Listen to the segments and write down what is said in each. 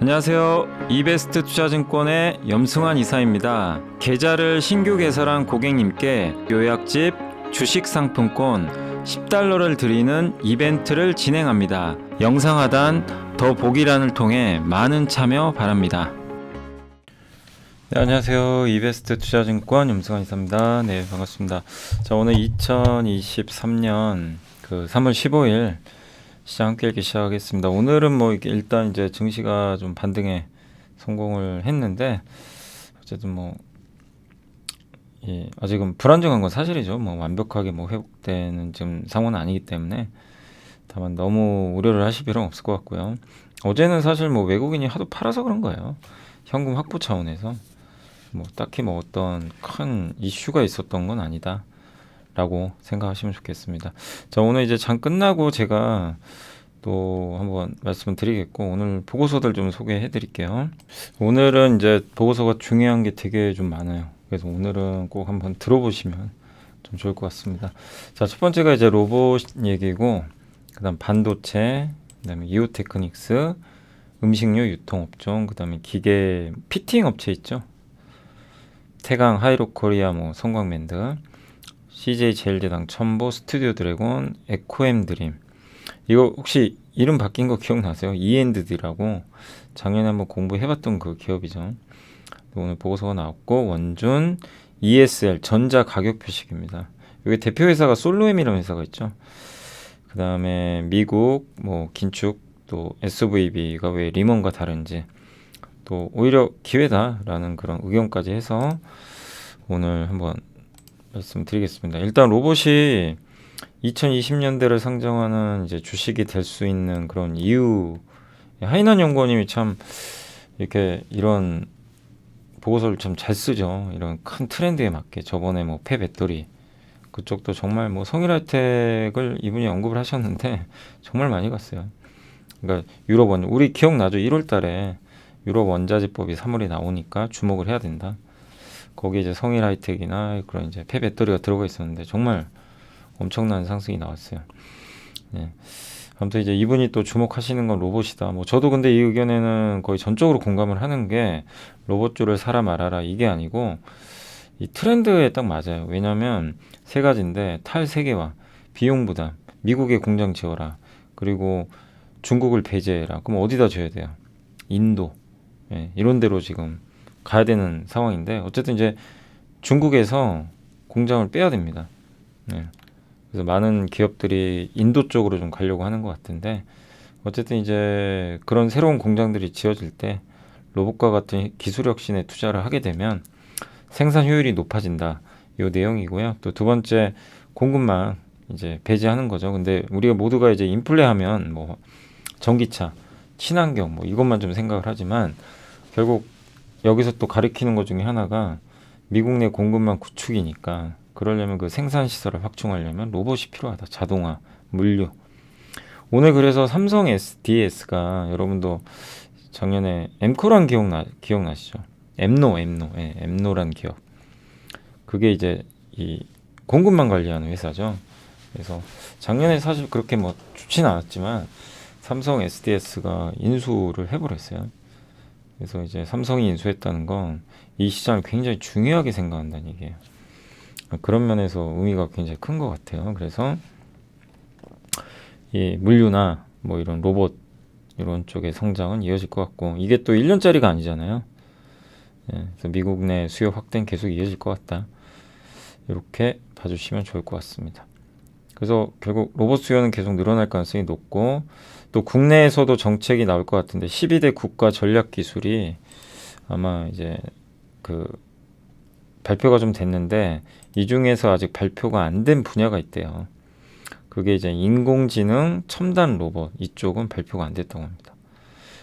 안녕하세요. 이베스트 투자증권의 염승환 이사입니다. 계좌를 신규 개설한 고객님께 요약집 주식 상품권 10달러를 드리는 이벤트를 진행합니다. 영상 하단 더 보기란을 통해 많은 참여 바랍니다. 네, 안녕하세요. 이베스트 투자증권 염승환 이사입니다. 네, 반갑습니다. 자, 오늘 2023년 3월 15일 시장 함께 읽기 시작하겠습니다. 오늘은 뭐 일단 이제 증시가 좀 반등에 성공을 했는데 어쨌든 뭐 아직은 불안정한 건 사실이죠. 뭐 완벽하게 뭐 회복되는 지금 상황은 아니기 때문에 다만 너무 우려를 하실 필요는 없을 것 같고요. 어제는 사실 뭐 외국인이 하도 팔아서 그런 거예요. 현금 확보 차원에서 뭐 딱히 뭐 어떤 큰 이슈가 있었던 건 아니다. 라고 생각하시면 좋겠습니다. 자, 오늘 이제 장 끝나고 제가 또 한번 말씀을 드리겠고, 오늘 보고서들 좀 소개해 드릴게요. 오늘은 이제 보고서가 중요한 게 되게 좀 많아요. 그래서 오늘은 꼭 한번 들어보시면 좀 좋을 것 같습니다. 자, 첫 번째가 이제 로봇 얘기고, 그 다음 반도체, 그 다음에 이오테크닉스, 음식료 유통업종, 그 다음에 기계 피팅 업체 있죠. 태강, 하이로코리아, 뭐 성광맨드, CJ 제일제당, 첨보, 스튜디오 드래곤, 에코엠 드림. 이거 혹시 이름 바뀐 거 기억나세요? E&D라고 작년에 한번 공부해봤던 그 기업이죠. 오늘 보고서가 나왔고, 원준, ESL, 전자 가격 표식입니다. 여기 대표 회사가 솔로엠이라는 회사가 있죠. 그 다음에 미국, 뭐 긴축, 또 SVB가 왜 리먼과 다른지, 또 오히려 기회다라는 그런 의견까지 해서 오늘 한번 말씀드리겠습니다. 일단 로봇이 2020년대를 상정하는 이제 주식이 될 수 있는 그런 이유, 하인원 연구원님이 참 이렇게 이런 보고서를 참 잘 쓰죠. 이런 큰 트렌드에 맞게. 저번에 뭐 폐배터리 그쪽도 정말 뭐 성일하이텍을 이분이 언급을 하셨는데 정말 많이 갔어요. 그러니까 유럽 우리 기억나죠? 1월달에 유럽 원자재법이 3월에 나오니까 주목을 해야 된다. 거기에 이제 성일하이텍이나 그런 이제 폐배터리가 들어가 있었는데 정말 엄청난 상승이 나왔어요. 네. 아무튼 이제 이분이 또 주목하시는 건 로봇이다. 뭐 저도 근데 이 의견에는 거의 전적으로 공감을 하는 게 로봇주를 사라 말아라 이게 아니고 이 트렌드에 딱 맞아요. 왜냐하면 세 가지인데 탈세계화, 비용 부담, 미국의 공장 지어라, 그리고 중국을 배제해라. 그럼 어디다 줘야 돼요? 인도. 네, 이런 데로 지금 가야 되는 상황인데 어쨌든 이제 중국에서 공장을 빼야 됩니다. 네. 그래서 많은 기업들이 인도 쪽으로 좀 가려고 하는 것 같은데 어쨌든 이제 그런 새로운 공장들이 지어질 때 로봇과 같은 기술 혁신에 투자를 하게 되면 생산 효율이 높아진다. 이 내용이고요. 또 두 번째 공급망 이제 배제하는 거죠. 근데 우리가 모두가 이제 인플레하면 뭐 전기차, 친환경 뭐 이것만 좀 생각을 하지만 결국 여기서 또 가리키는 것 중에 하나가 미국 내 공급망 구축이니까 그러려면 그 생산 시설을 확충하려면 로봇이 필요하다. 자동화, 물류. 오늘 그래서 삼성 SDS가 여러분도 작년에 엠코란 기억나시죠? 엠노. 예, 엠노란 기업. 그게 이제 이 공급망 관리하는 회사죠. 그래서 작년에 사실 그렇게 뭐 좋지는 않았지만 삼성 SDS가 인수를 해버렸어요. 그래서 이제 삼성이 인수했다는 건 이 시장을 굉장히 중요하게 생각한다는 얘기예요. 그런 면에서 의미가 굉장히 큰 것 같아요. 그래서 이 물류나 뭐 이런 로봇 이런 쪽의 성장은 이어질 것 같고 이게 또 1년짜리가 아니잖아요. 예, 그래서 미국 내 수요 확대는 계속 이어질 것 같다. 이렇게 봐주시면 좋을 것 같습니다. 그래서 결국 로봇 수요는 계속 늘어날 가능성이 높고 또 국내에서도 정책이 나올 것 같은데 12대 국가 전략 기술이 아마 이제 발표가 좀 됐는데 이 중에서 아직 발표가 안 된 분야가 있대요. 그게 이제 인공지능, 첨단 로봇 이쪽은 발표가 안 됐다고 합니다.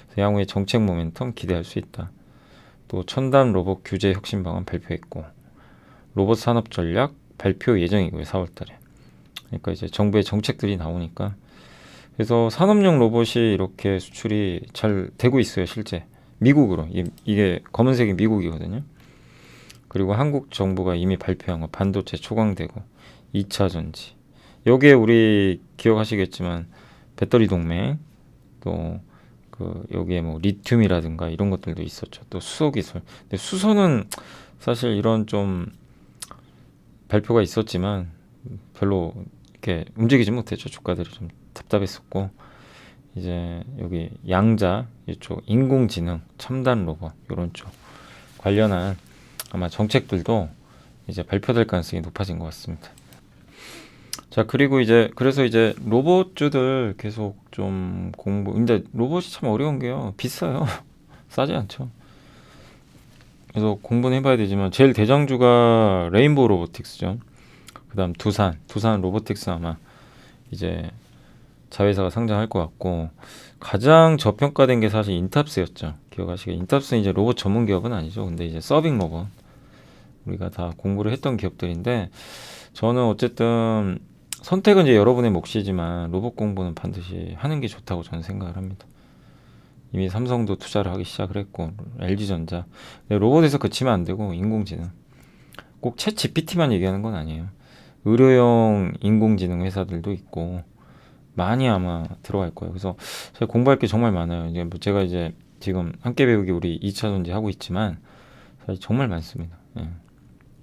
그래서 향후에 정책 모멘텀 기대할 수 있다. 또 첨단 로봇 규제 혁신 방안 발표했고 로봇 산업 전략 발표 예정이고요. 4월달에. 그러니까 이제 정부의 정책들이 나오니까 그래서 산업용 로봇이 이렇게 수출이 잘 되고 있어요. 실제 미국으로 이게 검은색이 미국이거든요. 그리고 한국 정부가 이미 발표한 거 반도체 초강대고 2차 전지 여기에 우리 기억하시겠지만 배터리 동맹 또 여기에 뭐 리튬이라든가 이런 것들도 있었죠. 또 수소 기술. 근데 수소는 사실 이런 좀 발표가 있었지만 별로 이렇게 움직이지 못했죠. 주가들이 좀 답답했었고, 이제 여기 양자 이쪽 인공지능, 첨단 로봇 이런 쪽 관련한 아마 정책들도 이제 발표될 가능성이 높아진 것 같습니다. 자, 그리고 이제 그래서 이제 로봇주들 계속 좀 근데 로봇이 참 어려운 게요. 비싸요. 싸지 않죠. 그래서 공부는 해봐야 되지만 제일 대장주가 레인보우 로보틱스죠. 그다음 두산 로보틱스 아마 이제 자회사가 상장할 것 같고, 가장 저평가된 게 사실 인탑스였죠. 기억하시게 인탑스는 이제 로봇 전문 기업은 아니죠. 근데 이제 서빙 로봇 우리가 다 공부를 했던 기업들인데, 저는 어쨌든 선택은 이제 여러분의 몫이지만 로봇 공부는 반드시 하는 게 좋다고 저는 생각을 합니다. 이미 삼성도 투자를 하기 시작을 했고, LG전자. 로봇에서 그치면 안 되고, 인공지능. 꼭 챗 GPT만 얘기하는 건 아니에요. 의료용 인공지능 회사들도 있고, 많이 아마 들어갈 거예요. 그래서 제가 공부할 게 정말 많아요. 이제 뭐 제가 이제 지금 함께 배우기 우리 2차 전지 하고 있지만, 사실 정말 많습니다. 예.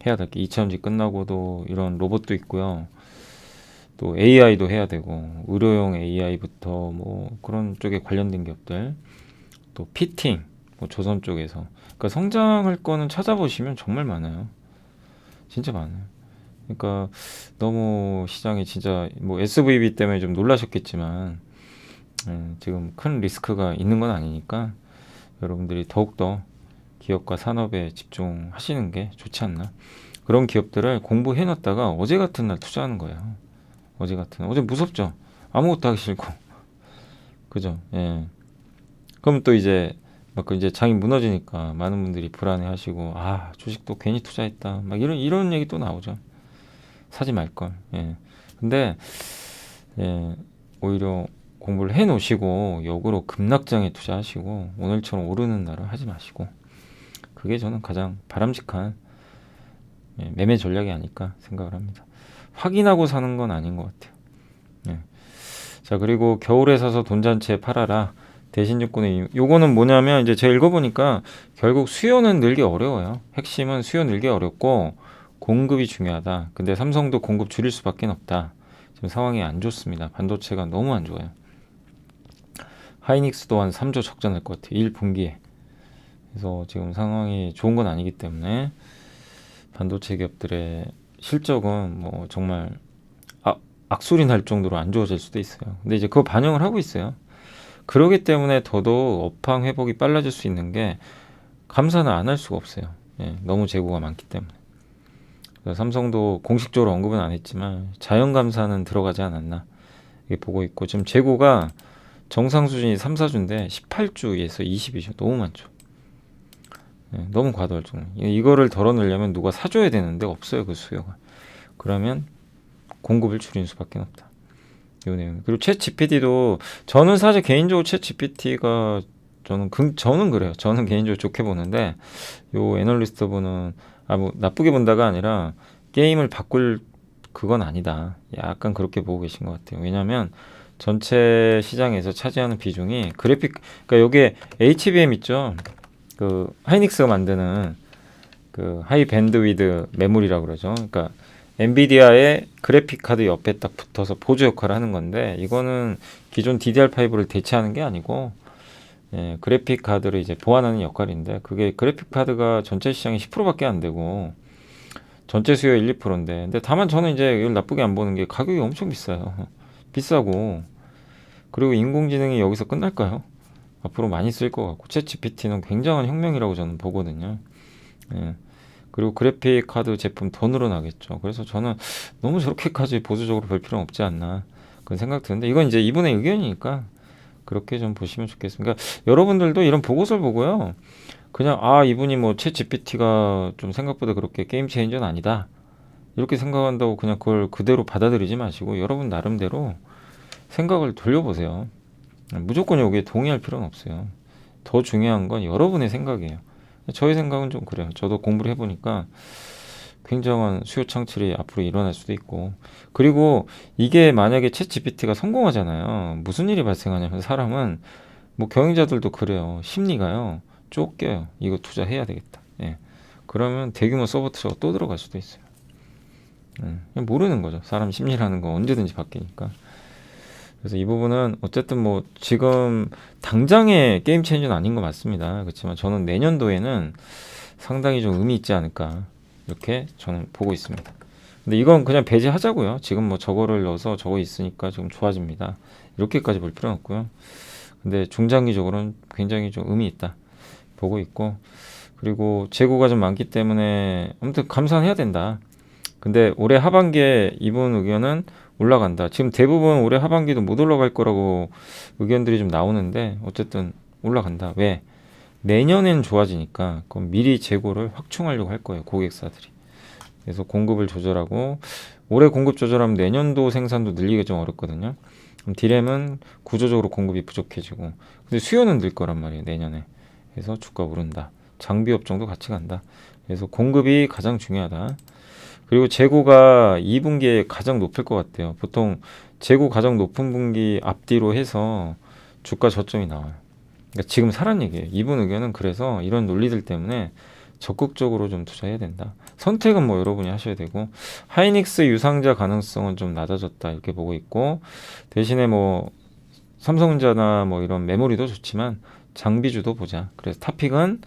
해야 될 게 2차 전지 끝나고도 이런 로봇도 있고요. 또 AI도 해야 되고, 의료용 AI부터 뭐 그런 쪽에 관련된 기업들, 또 피팅, 뭐 조선 쪽에서. 그러니까 성장할 거는 찾아보시면 정말 많아요. 진짜 많아요. 그러니까 너무 시장이 진짜 뭐 SVB 때문에 좀 놀라셨겠지만, 지금 큰 리스크가 있는 건 아니니까 여러분들이 더욱더 기업과 산업에 집중하시는 게 좋지 않나. 그런 기업들을 공부해 놨다가 어제 같은 날 투자하는 거예요. 어제 무섭죠. 아무것도 하기 싫고. 그죠? 예. 그럼 또 이제 막 이제 장이 무너지니까 많은 분들이 불안해하시고, 아, 주식도 괜히 투자했다, 막 이런 얘기 또 나오죠. 사지 말 걸. 예. 근데 예, 오히려 공부를 해 놓으시고 역으로 급락장에 투자하시고 오늘처럼 오르는 날은 하지 마시고, 그게 저는 가장 바람직한 매매 전략이 아닐까 생각을 합니다. 확인하고 사는 건 아닌 것 같아요. 예. 자, 그리고 겨울에 사서 돈잔치에 팔아라. 대신 요건의 요거는 뭐냐면, 이제 제가 읽어보니까 결국 수요는 늘기 어려워요. 핵심은 수요 늘기 어렵고 공급이 중요하다. 근데 삼성도 공급 줄일 수밖에 없다. 지금 상황이 안 좋습니다. 반도체가 너무 안 좋아요. 하이닉스 또한 3조 적자날 것 같아요. 1분기에. 그래서 지금 상황이 좋은 건 아니기 때문에 반도체 기업들의 실적은 뭐 정말 악소리 날 정도로 안 좋아질 수도 있어요. 근데 이제 그거 반영을 하고 있어요. 그러기 때문에 더더욱 업황 회복이 빨라질 수 있는 게, 감사는 안 할 수가 없어요. 예, 너무 재고가 많기 때문에. 삼성도 공식적으로 언급은 안 했지만 자연 감사는 들어가지 않았나 이게 보고 있고, 지금 재고가 정상 수준이 3, 4주인데 18주에서 20이죠. 너무 많죠. 예, 너무 과도할 정도. 이거를 덜어내려면 누가 사줘야 되는데 없어요, 그 수요가. 그러면 공급을 줄이는 수밖에 없다. 요 내용. 그리고 챗 GPT도 저는 사실 개인적으로 챗 GPT가 저는 그래요. 저는 개인적으로 좋게 보는데, 요 애널리스트 분은 뭐 나쁘게 본다가 아니라 게임을 바꿀 그건 아니다. 약간 그렇게 보고 계신 것 같아요. 왜냐하면 전체 시장에서 차지하는 비중이 그러니까 여기에 HBM 있죠. 그 하이닉스가 만드는 그 하이 밴드위드 메모리라고 그러죠. 그러니까 엔비디아의 그래픽 카드 옆에 딱 붙어서 보조 역할을 하는 건데, 이거는 기존 DDR5를 대체하는 게 아니고, 예, 그래픽 카드를 이제 보완하는 역할인데, 그게 그래픽 카드가 전체 시장의 10%밖에 안 되고 전체 수요의 1, 2%인데, 근데 다만 저는 이제 이걸 나쁘게 안 보는 게 가격이 엄청 비싸요. 비싸고, 그리고 인공지능이 여기서 끝날까요? 앞으로 많이 쓸 것 같고, 챗 GPT는 굉장한 혁명이라고 저는 보거든요. 예. 그리고 그래픽 카드 제품 더 늘어나겠죠. 그래서 저는 너무 저렇게까지 보수적으로 볼 필요는 없지 않나 그런 생각 드는데, 이건 이제 이분의 의견이니까 그렇게 좀 보시면 좋겠습니다. 그러니까 여러분들도 이런 보고서를 보고요, 그냥 이분이 뭐 챗 GPT가 좀 생각보다 그렇게 게임 체인저는 아니다 이렇게 생각한다고 그냥 그걸 그대로 받아들이지 마시고, 여러분 나름대로 생각을 돌려보세요. 무조건 여기에 동의할 필요는 없어요. 더 중요한 건 여러분의 생각이에요. 저의 생각은 좀 그래요. 저도 공부를 해보니까 굉장한 수요 창출이 앞으로 일어날 수도 있고, 그리고 이게 만약에 챗 GPT가 성공하잖아요. 무슨 일이 발생하냐면, 사람은 뭐 경영자들도 그래요. 심리가요. 쫓겨요. 이거 투자해야 되겠다. 예. 그러면 대규모 서버 투자가 또 들어갈 수도 있어요. 그냥 모르는 거죠. 사람 심리라는 거 언제든지 바뀌니까. 그래서 이 부분은 어쨌든 뭐 지금 당장의 게임 체인저는 아닌 것 같습니다. 그렇지만 저는 내년도에는 상당히 좀 의미 있지 않을까 이렇게 저는 보고 있습니다. 근데 이건 그냥 배제하자고요. 지금 뭐 저거를 넣어서 저거 있으니까 좀 좋아집니다. 이렇게까지 볼 필요는 없고요. 근데 중장기적으로는 굉장히 좀 의미 있다 보고 있고, 그리고 재고가 좀 많기 때문에 아무튼 감산해야 된다. 근데 올해 하반기에 이분 의견은 올라간다. 지금 대부분 올해 하반기도 못 올라갈 거라고 의견들이 좀 나오는데 어쨌든 올라간다. 왜? 내년엔 좋아지니까 그럼 미리 재고를 확충하려고 할 거예요. 고객사들이. 그래서 공급을 조절하고, 올해 공급 조절하면 내년도 생산도 늘리기가 좀 어렵거든요. 그럼 디램은 구조적으로 공급이 부족해지고, 근데 수요는 늘 거란 말이에요. 내년에. 그래서 주가 오른다. 장비 업종도 같이 간다. 그래서 공급이 가장 중요하다. 그리고 재고가 2분기에 가장 높을 것 같아요. 보통 재고 가장 높은 분기 앞뒤로 해서 주가 저점이 나와요. 그러니까 지금 사란 얘기예요. 이분 의견은 그래서 이런 논리들 때문에 적극적으로 좀 투자해야 된다. 선택은 뭐 여러분이 하셔야 되고, 하이닉스 유상자 가능성은 좀 낮아졌다 이렇게 보고 있고, 대신에 뭐 삼성전자나 뭐 이런 메모리도 좋지만 장비주도 보자. 그래서 탑픽은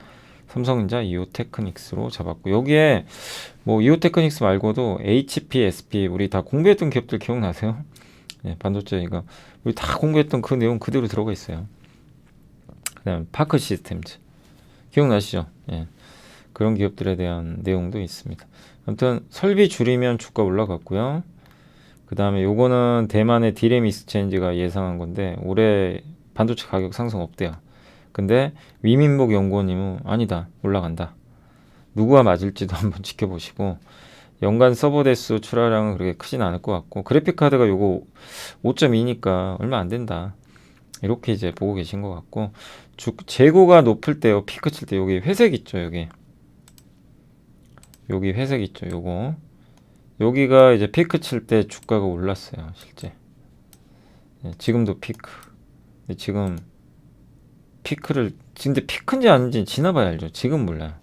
삼성전자, 이오테크닉스로 잡았고, 여기에 뭐 이오테크닉스 말고도 HP, SP 우리 다 공부했던 기업들 기억나세요? 예, 반도체 이거 우리 다 공부했던 그 내용 그대로 들어가 있어요. 그다음 파크 시스템즈 기억나시죠? 예, 그런 기업들에 대한 내용도 있습니다. 아무튼 설비 줄이면 주가 올라갔고요. 그 다음에 요거는 대만의 디램 익스체인지가 예상한 건데 올해 반도체 가격 상승 없대요. 근데 위민복 연구원님은 아니다, 올라간다. 누구와 맞을지도 한번 지켜보시고, 연간 서버 대수 출하량은 그렇게 크진 않을 것 같고, 그래픽 카드가 요거 5.2니까 얼마 안 된다 이렇게 이제 보고 계신 것 같고, 재고가 높을 때요, 피크 칠 때 여기 회색 있죠. 여기 회색 있죠. 요거 여기가 이제 피크 칠 때 주가가 올랐어요. 실제 지금도 피크. 근데 지금 피크를, 근데 피크인지 아닌지 지나봐야 알죠. 지금 몰라요.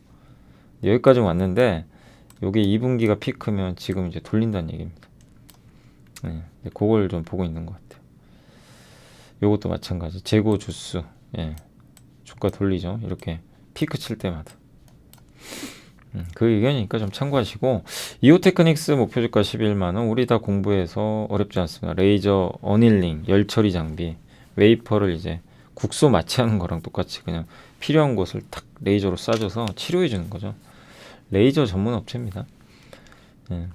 여기까지 왔는데 여기 2분기가 피크면 지금 이제 돌린다는 얘기입니다. 네, 그걸 좀 보고 있는 것 같아요. 요것도 마찬가지. 재고 주수, 예, 주가 돌리죠. 이렇게 피크 칠 때마다. 그 의견이니까 좀 참고하시고, 이오테크닉스 목표주가 11만원. 우리 다 공부해서 어렵지 않습니다. 레이저 어닐링 열 처리 장비, 웨이퍼를 이제 국소 마취하는 거랑 똑같이 그냥 필요한 곳을 탁 레이저로 쏴줘서 치료해 주는 거죠. 레이저 전문 업체입니다. 예.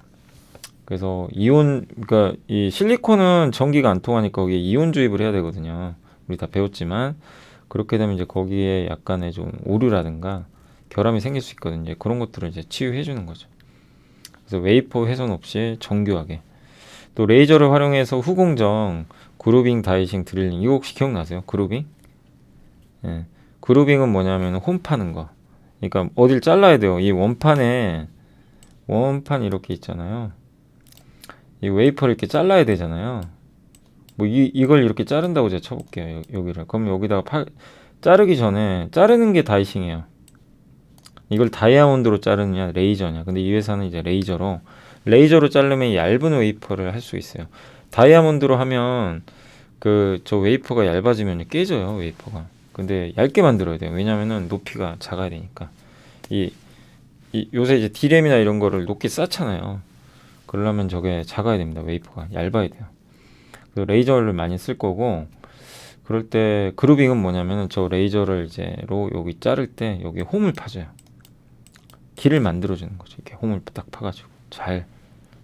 그래서 그러니까 이 실리콘은 전기가 안 통하니까 거기에 이온 주입을 해야 되거든요. 우리 다 배웠지만 그렇게 되면 이제 거기에 약간의 좀 오류라든가 결함이 생길 수 있거든요. 그런 것들을 이제 치유해 주는 거죠. 그래서 웨이퍼 훼손 없이 정교하게. 또 레이저를 활용해서 후공정, 그루빙, 다이싱, 드릴링, 이거 혹시 기억나세요? 그루빙? 예. 그루빙은 뭐냐면 홈 파는 거. 그러니까 어딜 잘라야 돼요. 이 원판 이렇게 있잖아요. 이 웨이퍼를 이렇게 잘라야 되잖아요. 뭐 이걸 이렇게 자른다고 제가 쳐볼게요. 여기를. 그럼 여기다가 자르기 전에 자르는 게 다이싱이에요. 이걸 다이아몬드로 자르느냐 레이저냐. 근데 이 회사는 이제 레이저로 자르면 얇은 웨이퍼를 할 수 있어요. 다이아몬드로 하면 저 웨이퍼가 얇아지면 깨져요. 웨이퍼가. 근데 얇게 만들어야 돼요. 왜냐면은 높이가 작아야 되니까. 요새 이제 디램이나 이런 거를 높게 쌓잖아요. 그러려면 저게 작아야 됩니다. 웨이퍼가 얇아야 돼요. 그래서 레이저를 많이 쓸 거고, 그럴 때 그루빙은 뭐냐면은 저 레이저를 이제로 여기 자를 때 여기 홈을 파줘요. 길을 만들어 주는 거죠. 이렇게 홈을 딱 파가지고 잘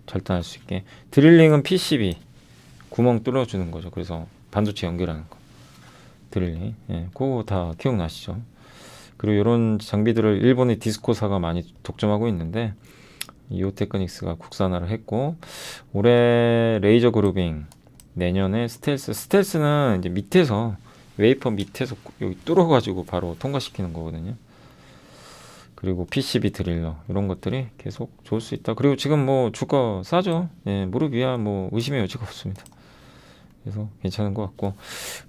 절단할 수 있게. 드릴링은 PCB 구멍 뚫어 주는 거죠. 그래서 반도체 연결하는 거. 드릴링. 예, 그거 다 기억나시죠? 그리고 이런 장비들을 일본의 디스코사가 많이 독점하고 있는데, 이오테크닉스가 국산화를 했고, 올해 레이저 그루빙, 내년에 스텔스는 이제 밑에서 웨이퍼 밑에서 여기 뚫어가지고 바로 통과시키는 거거든요. 그리고 PCB 드릴러 이런 것들이 계속 좋을 수 있다. 그리고 지금 뭐 주가 싸죠. 예, 무릎 위야 뭐 의심의 여지가 없습니다. 그래서 괜찮은 것 같고,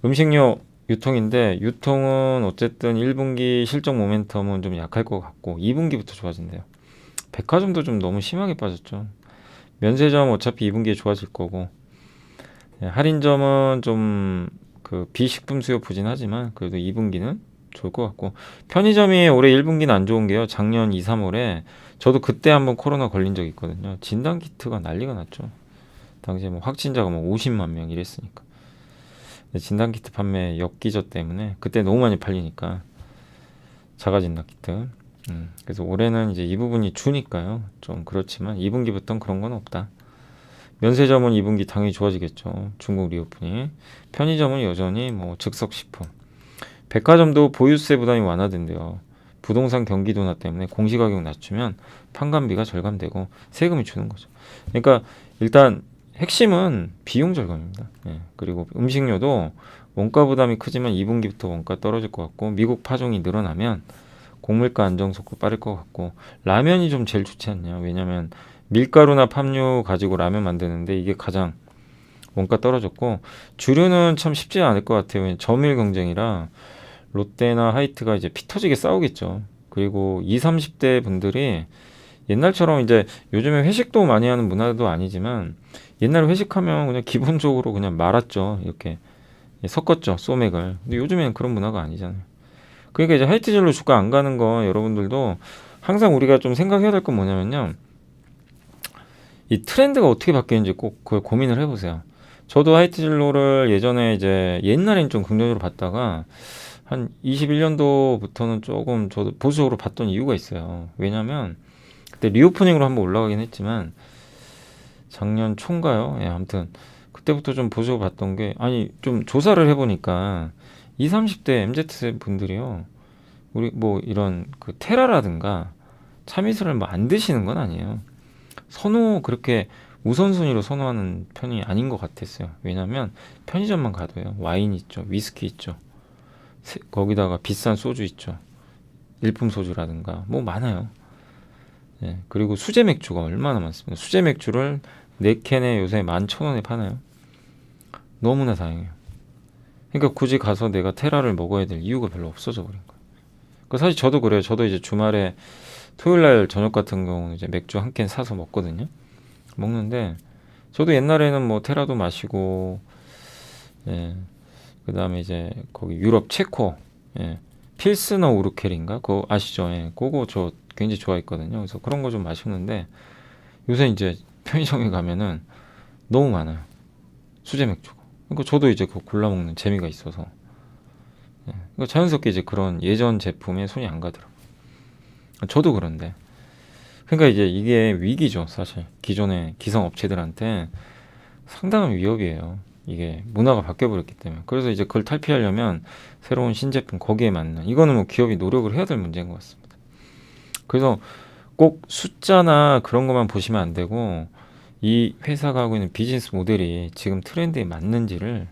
음식료 유통인데 유통은 어쨌든 1분기 실적 모멘텀은 좀 약할 것 같고 2분기부터 좋아진대요. 백화점도 좀 너무 심하게 빠졌죠. 면세점 어차피 2분기에 좋아질 거고 예, 할인점은 좀 그 비식품 수요 부진하지만 그래도 2분기는 좋을 것 같고 편의점이 올해 1분기는 안 좋은 게요. 작년 2, 3월에 저도 그때 한번 코로나 걸린 적이 있거든요. 진단 키트가 난리가 났죠. 당시에 뭐 확진자가 뭐 50만 명 이랬으니까. 진단 키트 판매 역기저 때문에 그때 너무 많이 팔리니까 자가 진단 키트. 그래서 올해는 이제 이 부분이 주니까요. 좀 그렇지만 2분기부터는 그런 건 없다. 면세점은 2분기 당연히 좋아지겠죠. 중국 리오프닝. 편의점은 여전히 뭐 즉석식품. 백화점도 보유세 부담이 완화된대요. 부동산 경기 둔화 때문에 공시가격 낮추면 판관비가 절감되고 세금이 주는 거죠. 그러니까 일단 핵심은 비용 절감입니다. 예. 그리고 음식료도 원가 부담이 크지만 2분기부터 원가 떨어질 것 같고 미국 파종이 늘어나면 곡물가 안정 속도 빠를 것 같고 라면이 좀 제일 좋지 않냐. 왜냐면 밀가루나 팜유 가지고 라면 만드는데 이게 가장 원가 떨어졌고 주류는 참 쉽지 않을 것 같아요. 점유율 경쟁이라 롯데나 하이트가 이제 피 터지게 싸우겠죠. 그리고 20, 30대 분들이 옛날처럼 이제 요즘에 회식도 많이 하는 문화도 아니지만 옛날에 회식하면 그냥 기본적으로 그냥 말았죠. 이렇게 섞었죠. 소맥을. 근데 요즘에는 그런 문화가 아니잖아요. 그러니까 이제 하이트젤로 주가 안 가는 거 여러분들도 항상 우리가 좀 생각해야 될 건 뭐냐면요. 이 트렌드가 어떻게 바뀌는지 꼭 그걸 고민을 해보세요. 저도 하이트진로를 예전에 이제 옛날엔 좀 긍정적으로 봤다가 한 21년도부터는 조금 저도 보수적으로 봤던 이유가 있어요. 왜냐면 그때 리오프닝으로 한번 올라가긴 했지만 작년 초인가요? 예, 아무튼 그때부터 좀 보수적으로 봤던 게 아니 좀 조사를 해보니까 20, 30대 MZ 분들이요. 우리 뭐 이런 그 테라라든가 참이슬을 뭐 안 드시는 건 아니에요. 그렇게 우선순위로 선호하는 편이 아닌 것 같았어요. 왜냐면 편의점만 가도요. 와인 있죠. 위스키 있죠. 거기다가 비싼 소주 있죠. 일품 소주라든가 뭐 많아요. 예, 그리고 수제 맥주가 얼마나 많습니다. 수제 맥주를 4캔에 요새 11,000원에 파나요? 너무나 다행이에요. 그러니까 굳이 가서 내가 테라를 먹어야 될 이유가 별로 없어져 버린 거예요. 사실 저도 그래요. 저도 이제 주말에 토요일 날 저녁 같은 경우는 이제 맥주 한 캔 사서 먹거든요. 먹는데 저도 옛날에는 뭐 테라도 마시고 예, 그다음에 이제 거기 유럽 체코 예, 필스너 우르켈인가 그거 아시죠? 예, 그거 저 굉장히 좋아했거든요. 그래서 그런 거 좀 마셨는데 요새 이제 편의점에 가면은 너무 많아요. 수제 맥주가. 그러니까 저도 이제 그거 골라 먹는 재미가 있어서 예, 그러니까 자연스럽게 이제 그런 예전 제품에 손이 안 가더라고요. 저도 그런데 그러니까 이제 이게 위기죠, 사실. 기존의 기성 업체들한테 상당한 위협이에요. 이게 문화가 바뀌어버렸기 때문에. 그래서 이제 그걸 탈피하려면 새로운 신제품 거기에 맞는 이거는 뭐 기업이 노력을 해야 될 문제인 것 같습니다. 그래서 꼭 숫자나 그런 것만 보시면 안 되고 이 회사가 하고 있는 비즈니스 모델이 지금 트렌드에 맞는지를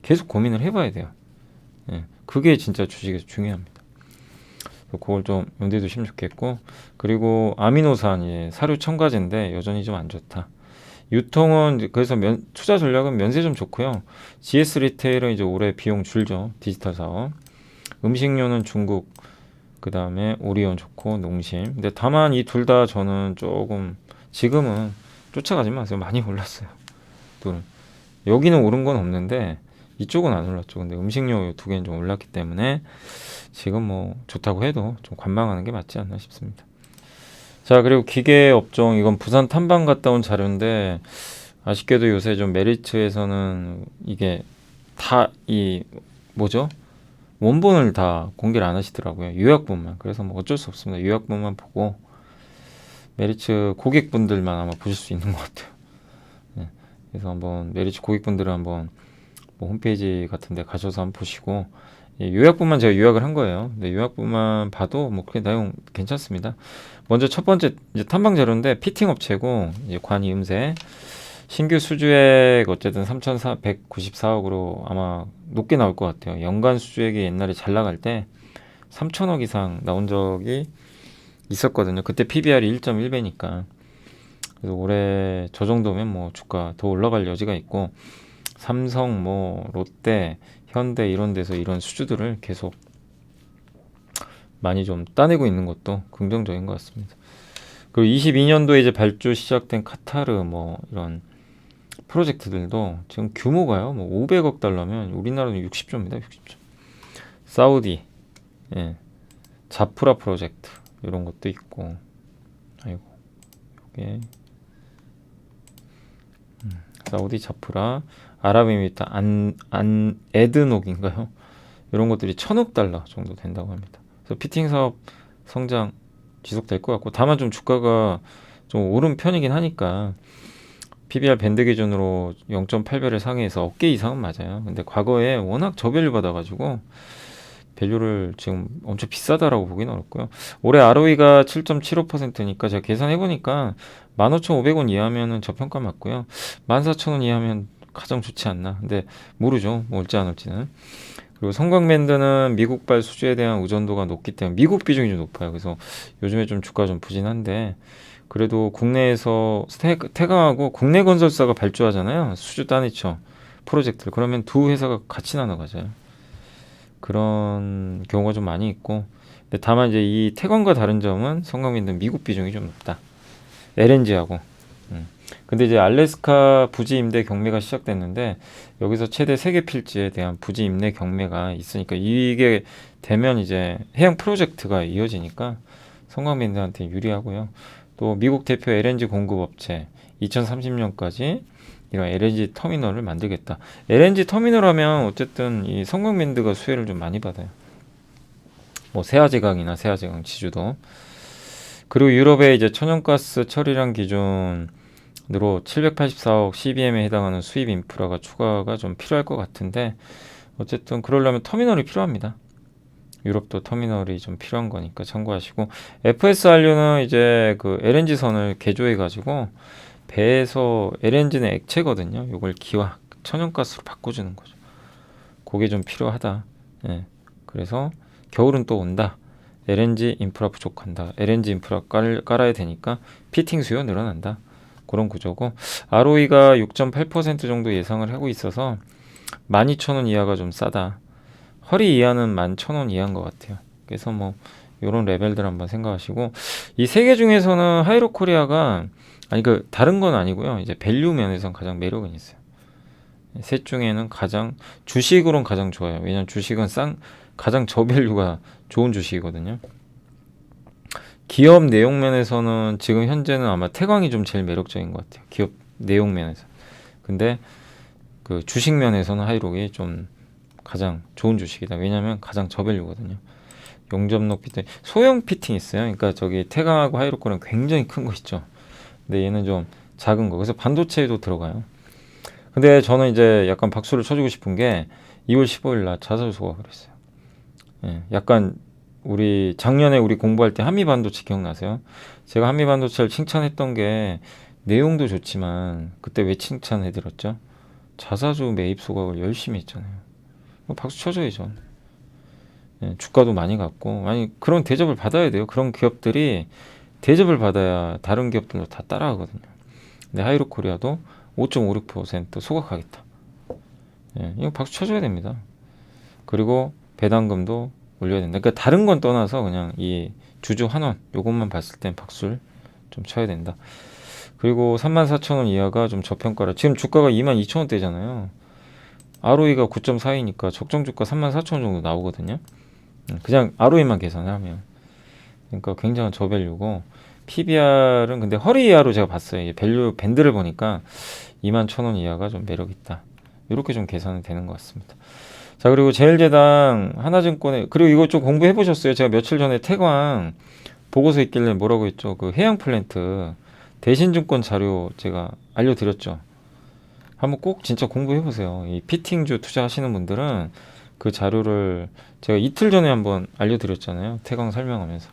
계속 고민을 해봐야 돼요. 예, 그게 진짜 주식에서 중요합니다. 그걸 좀 염두에 두시면 좋겠고 그리고 아미노산 예, 사료 첨가제인데 여전히 좀 안 좋다. 유통은 그래서 투자 전략은 면세점 좋고요. GS 리테일은 이제 올해 비용 줄죠. 디지털 사업. 음식료는 중국 그 다음에 오리온 좋고 농심. 근데 다만 이 둘 다 저는 조금 지금은 쫓아가지 마세요. 많이 올랐어요. 둘은 여기는 오른 건 없는데 이쪽은 안 올랐죠. 근데 음식료 두 개는 좀 올랐기 때문에 지금 뭐 좋다고 해도 좀 관망하는 게 맞지 않나 싶습니다. 자, 그리고 기계 업종 이건 부산 탐방 갔다 온 자료인데 아쉽게도 요새 좀 메리츠에서는 이게 다 이 뭐죠? 원본을 다 공개를 안 하시더라고요. 요약본만. 그래서 뭐 어쩔 수 없습니다. 요약본만 보고 메리츠 고객분들만 아마 보실 수 있는 것 같아요. 네. 그래서 한번 메리츠 고객분들은 한번 뭐 홈페이지 같은 데 가셔서 한번 보시고 예, 요약본만 제가 요약을 한 거예요. 근데 요약본만 봐도 뭐 그게 내용 괜찮습니다. 먼저 첫 번째 이제 탐방 자료인데 피팅 업체고 이제 관이 음새 신규 수주액 어쨌든 3,194억으로 아마 높게 나올 것 같아요. 연간 수주액이 옛날에 잘 나갈 때 3천억 이상 나온 적이 있었거든요. 그때 PBR이 1.1배니까. 그래서 올해 저 정도면 뭐 주가 더 올라갈 여지가 있고 삼성, 뭐 롯데, 현대 이런 데서 이런 수주들을 계속 많이 좀 따내고 있는 것도 긍정적인 것 같습니다. 그리고 22년도에 이제 발주 시작된 카타르 뭐 이런 프로젝트들도 지금 규모가요, 뭐 500억 달러면 우리나라는 60조입니다. 60조. 사우디, 예, 자프라 프로젝트 이런 것도 있고, 아이고, 이게 사우디 자프라, 아랍에미리트 에드녹인가요? 이런 것들이 1,000억 달러 정도 된다고 합니다. 그래서 피팅 사업 성장 지속될 것 같고, 다만 좀 주가가 좀 오른 편이긴 하니까 PBR 밴드 기준으로 0.8배를 상회해서 억개 이상은 맞아요. 근데 과거에 워낙 저밸류 받아가지고 밸류를 지금 엄청 비싸다라고 보기는 어렵고요. 올해 ROE가 7.75%니까 제가 계산해보니까 15,500원 이하면은 저평가 맞고요. 14,000원 이하면 가장 좋지 않나. 근데 모르죠. 뭐 올지 안 올지는. 그리고 성광밴드는 미국발 수주에 대한 의존도가 높기 때문에 미국 비중이 좀 높아요. 그래서 요즘에 좀 주가 좀 부진한데, 그래도 국내에서 태강하고 국내 건설사가 발주하잖아요. 수주 따내죠. 프로젝트를. 그러면 두 회사가 같이 나눠가져요. 그런 경우가 좀 많이 있고, 근데 다만 이제 이 태광과 다른 점은 성광밴드는 미국 비중이 좀 높다. LNG하고. 근데 이제 알래스카 부지 임대 경매가 시작됐는데, 여기서 최대 3개 필지에 대한 부지 임대 경매가 있으니까 이게 되면 이제 해양 프로젝트가 이어지니까 성광밴드한테 유리하고요. 또 미국 대표 LNG 공급업체 2030년까지 이런 LNG 터미널을 만들겠다. LNG 터미널 하면 어쨌든 이 성광밴드가 수혜를 좀 많이 받아요. 뭐 세아제강이나 세아제강 지주도. 그리고 유럽의 이제 천연가스 처리량 기준으로 784억 CBM에 해당하는 수입 인프라가 추가가 좀 필요할 것 같은데, 어쨌든 그러려면 터미널이 필요합니다. 유럽도 터미널이 좀 필요한 거니까 참고하시고, FSRU는 이제 그 LNG 선을 개조해 가지고 배에서 LNG는 액체거든요. 이걸 기화 천연가스로 바꿔주는 거죠. 그게 좀 필요하다. 예. 그래서 겨울은 또 온다. LNG 인프라 부족한다. LNG 인프라 깔아야 되니까 피팅 수요 늘어난다. 그런 구조고, ROE가 6.8% 정도 예상을 하고 있어서 12,000원 이하가 좀 싸다. 허리 이하는 11,000원 이하인 것 같아요. 그래서 뭐 이런 레벨들 한번 생각하시고, 이 세 개 중에서는 하이로코리아가, 아니 그 다른 건 아니고요. 이제 밸류 면에서는 가장 매력은 있어요. 셋 중에는 가장 주식으로는 가장 좋아요. 왜냐면 주식은 가장 저밸류가 좋은 주식이거든요. 기업 내용 면에서는 지금 현재는 아마 태광이 좀 제일 매력적인 것 같아요. 기업 내용 면에서. 근데 그 주식 면에서는 하이록이 좀 가장 좋은 주식이다. 왜냐면 가장 저밸류거든요. 용접 높이 때 소형 피팅 있어요. 그러니까 저기 태광하고 하이록 거는 굉장히 큰 거 있죠. 근데 얘는 좀 작은 거. 그래서 반도체에도 들어가요. 근데 저는 이제 약간 박수를 쳐주고 싶은 게 2월 15일 날 자사주가 그랬어요. 예, 약간 우리 작년에 우리 공부할 때 한미반도체 기억나세요? 제가 한미반도체를 칭찬했던 게 내용도 좋지만 그때 왜 칭찬해드렸죠? 자사주 매입 소각을 열심히 했잖아요. 박수 쳐줘야죠. 예, 주가도 많이 갔고, 아니 그런 대접을 받아야 돼요. 그런 기업들이 대접을 받아야 다른 기업들도 다 따라하거든요. 근데 하이로코리아도 5.56% 소각하겠다. 예, 이거 박수 쳐줘야 됩니다. 그리고 배당금도 올려야 된다. 그러니까 다른 건 떠나서 그냥 이 주주 환원 요것만 봤을 땐 박수를 좀 쳐야 된다. 그리고 34,000원 이하가 좀 저평가라. 지금 주가가 22,000원대잖아요. ROE가 9.42니까 적정 주가 34,000원 정도 나오거든요. 그냥 ROE만 계산하면. 그러니까 굉장한 저밸류고, PBR은 근데 허리 이하로 제가 봤어요. 이 밸류 밴드를 보니까 21,000원 이하가 좀 매력 있다. 이렇게 좀 계산이 되는 것 같습니다. 자, 그리고 제일제당, 하나증권에, 그리고 이거 좀 공부해 보셨어요? 제가 며칠 전에 태광 보고서 있길래 뭐라고 했죠? 그 해양 플랜트 대신증권 자료 제가 알려드렸죠. 한번 꼭 진짜 공부해 보세요. 이 피팅주 투자하시는 분들은 그 자료를 제가 이틀 전에 한번 알려드렸잖아요. 태광 설명하면서.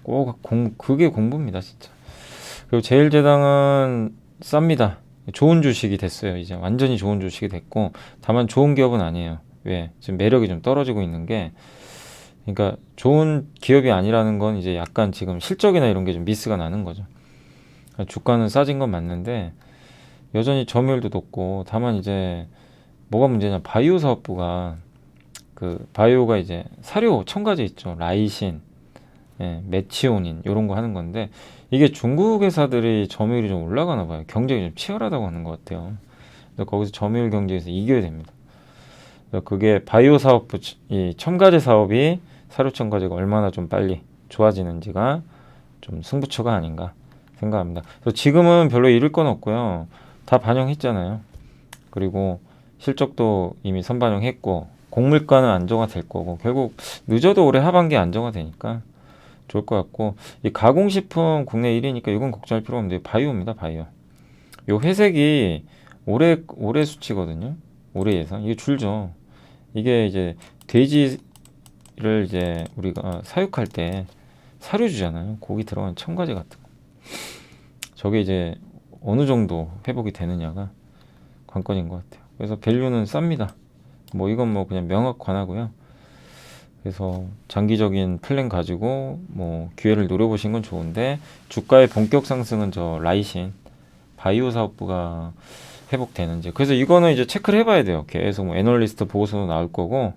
꼭 그게 공부입니다, 진짜. 그리고 제일제당은 쌉니다. 좋은 주식이 됐어요. 이제 완전히 좋은 주식이 됐고, 다만 좋은 기업은 아니에요. 왜? 지금 매력이 좀 떨어지고 있는 게, 그러니까 좋은 기업이 아니라는 건 이제 약간 지금 실적이나 이런 게 좀 미스가 나는 거죠. 주가는 싸진 건 맞는데 여전히 점유율도 높고, 다만 이제 뭐가 문제냐? 바이오 사업부가 그 바이오가 이제 사료 첨가제 있죠. 라이신, 메치오닌 이런 거 하는 건데 이게 중국 회사들이 점유율이 좀 올라가나 봐요. 경쟁이 좀 치열하다고 하는 것 같아요. 그래서 거기서 점유율 경쟁에서 이겨야 됩니다. 그래서 그게 바이오 사업부 이 첨가제 사업이 사료 첨가제가 얼마나 좀 빨리 좋아지는지가 좀 승부처가 아닌가 생각합니다. 그래서 지금은 별로 잃을 건 없고요. 다 반영했잖아요. 그리고 실적도 이미 선반영했고 곡물가는 안정화 될 거고 결국 늦어도 올해 하반기에 안정화 되니까 좋을 것 같고 이 가공식품 국내 1위니까 이건 걱정할 필요가 없는데 바이오입니다. 바이오. 요 회색이 올해 수치거든요. 올해 예상. 이게 줄죠. 이게 이제 돼지를 이제 우리가 사육할 때 사료 주잖아요. 고기 들어간 첨가제 같은 거. 저게 이제 어느 정도 회복이 되느냐가 관건인 것 같아요. 그래서 밸류는 쌉니다. 뭐 이건 뭐 그냥 명확 관하고요. 그래서 장기적인 플랜 가지고 뭐 기회를 노려보신 건 좋은데 주가의 본격 상승은 저 라이신 바이오 사업부가 회복되는지. 그래서 이거는 이제 체크를 해봐야 돼요. 계속 뭐 애널리스트 보고서도 나올 거고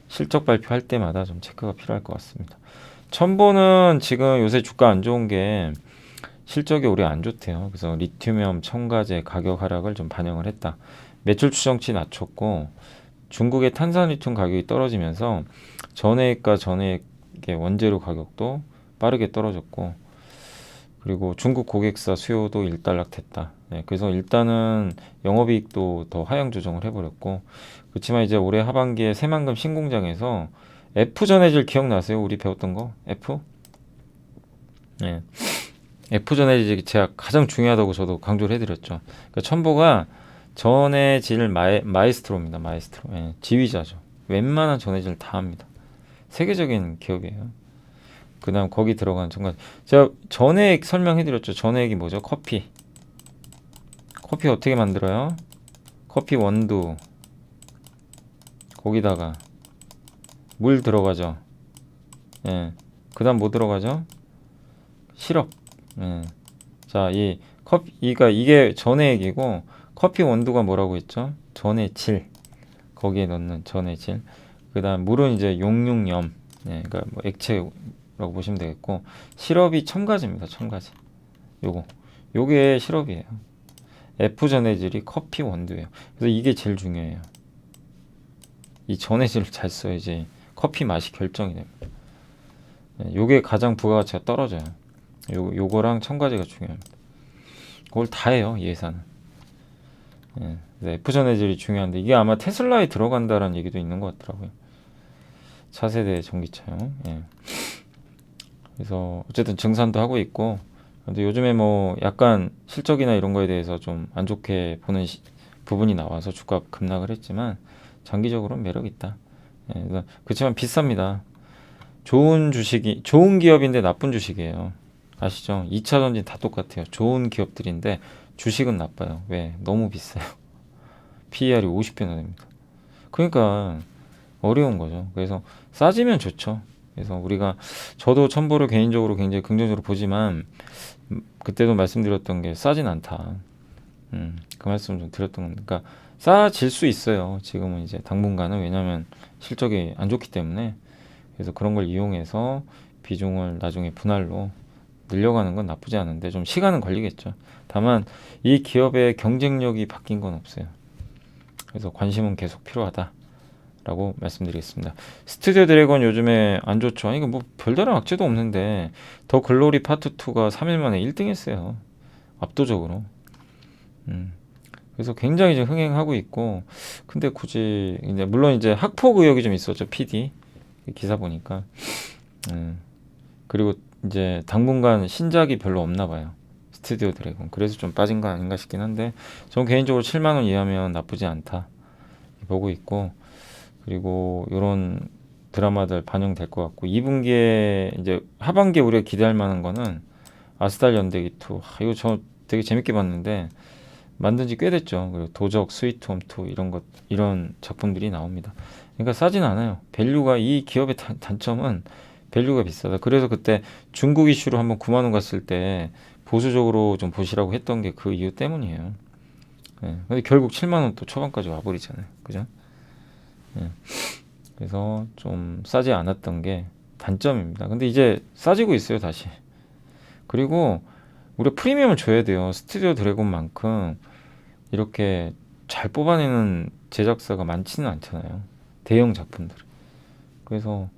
실적 발표할 때마다 좀 체크가 필요할 것 같습니다. 첨보는 지금 요새 주가 안 좋은 게 실적이 올해 안 좋대요. 그래서 리튬염 첨가제 가격 하락을 좀 반영을 했다. 매출 추정치 낮췄고 중국의 탄산리튬 가격이 떨어지면서 전해액과 전해액의 원재료 가격도 빠르게 떨어졌고 그리고 중국 고객사 수요도 일단락됐다. 그래서 일단은 영업이익도 더 하향 조정을 해버렸고 그렇지만 이제 올해 하반기에 새만금 신공장에서 F 전해질 기억나세요? 우리 배웠던 거 F? 네. F 전해질이 제가 가장 중요하다고 저도 강조를 해드렸죠. 그러니까 첨보가 전해질 마에스트로입니다. 마에스트로. 지휘자죠. 웬만한 전해질 다 합니다. 세계적인 기업이에요. 그 다음 거기 들어간 첨가 제가 전해액 설명해드렸죠. 전해액이 뭐죠? 커피 어떻게 만들어요? 커피 원두 거기다가 물 들어가죠. 그 다음 뭐 들어가죠? 시럽. 자, 이게 전해액이고 커피 원두가 뭐라고 했죠? 전해질. 거기에 넣는 전해질. 그 다음 물은 이제 용융염. 그러니까 뭐 액체라고 보시면 되겠고 시럽이 첨가제입니다. 첨가제. 요게 시럽이에요. F 전해질이 커피 원두예요. 그래서 이게 제일 중요해요. 이 전해질을 잘 써야지 커피 맛이 결정이 됩니다. 요게 가장 부가가치가 떨어져요. 요거랑 첨가제가 중요합니다. 그걸 다 해요, 이 회사는. F 전해질이 중요한데 이게 아마 테슬라에 들어간다라는 얘기도 있는 것 같더라고요. 차세대 전기차요. 그래서 어쨌든 증산도 하고 있고 근데 요즘에 뭐 약간 실적이나 이런 거에 대해서 좀 안 좋게 보는 부분이 나와서 주가 급락을 했지만 장기적으로는 매력 있다. 그렇지만 비쌉니다. 좋은 기업인데 나쁜 주식이에요. 아시죠? 2차 전지 다 똑같아요. 좋은 기업들인데 주식은 나빠요. 왜? 너무 비싸요. PER이 50배나 됩니다. 그러니까 어려운 거죠. 그래서 싸지면 좋죠. 그래서 저도 첨보를 개인적으로 굉장히 긍정적으로 보지만 그때도 말씀드렸던 게 싸진 않다. 그 말씀 좀 드렸던 겁니다. 그러니까 싸질 수 있어요. 지금은 이제 당분간은 왜냐하면 실적이 안 좋기 때문에 그래서 그런 걸 이용해서 비중을 나중에 분할로 늘려가는 건 나쁘지 않은데 좀 시간은 걸리겠죠. 다만 이 기업의 경쟁력이 바뀐 건 없어요. 그래서 관심은 계속 필요하다라고 말씀드리겠습니다. 스튜디오 드래곤 요즘에 안 좋죠. 아니 이거 뭐 별다른 악재도 없는데 더 글로리 파트 2가 3일 만에 1등 했어요. 압도적으로. 그래서 굉장히 지금 흥행하고 있고 근데 굳이 이제 물론 이제 학폭 의혹이 좀 있었죠. PD 기사 보니까. 그리고 이제 당분간 신작이 별로 없나 봐요. 스튜디오 드래곤. 그래서 좀 빠진 거 아닌가 싶긴 한데 저는 개인적으로 7만 원 이하면 나쁘지 않다 보고 있고 그리고 이런 드라마들 반영될 것 같고 2분기에 이제 하반기에 우리가 기대할 만한 거는 아스달 연대기 2. 이거 저 되게 재밌게 봤는데 만든 지 꽤 됐죠. 그리고 도적, 스위트홈 2 이런 작품들이 나옵니다. 그러니까 싸진 않아요. 밸류가 이 기업의 단점은 밸류가 비싸다. 그래서 그때 중국 이슈로 한번 9만 원 갔을 때 보수적으로 좀 보시라고 했던 게 그 이유 때문이에요. 예. 근데 결국 7만 원 또 초반까지 와버리잖아요. 그죠? 예. 그래서 좀 싸지 않았던 게 단점입니다. 근데 이제 싸지고 있어요, 다시. 그리고 우리가 프리미엄을 줘야 돼요. 스튜디오 드래곤만큼 이렇게 잘 뽑아내는 제작사가 많지는 않잖아요. 대형 작품들. 그래서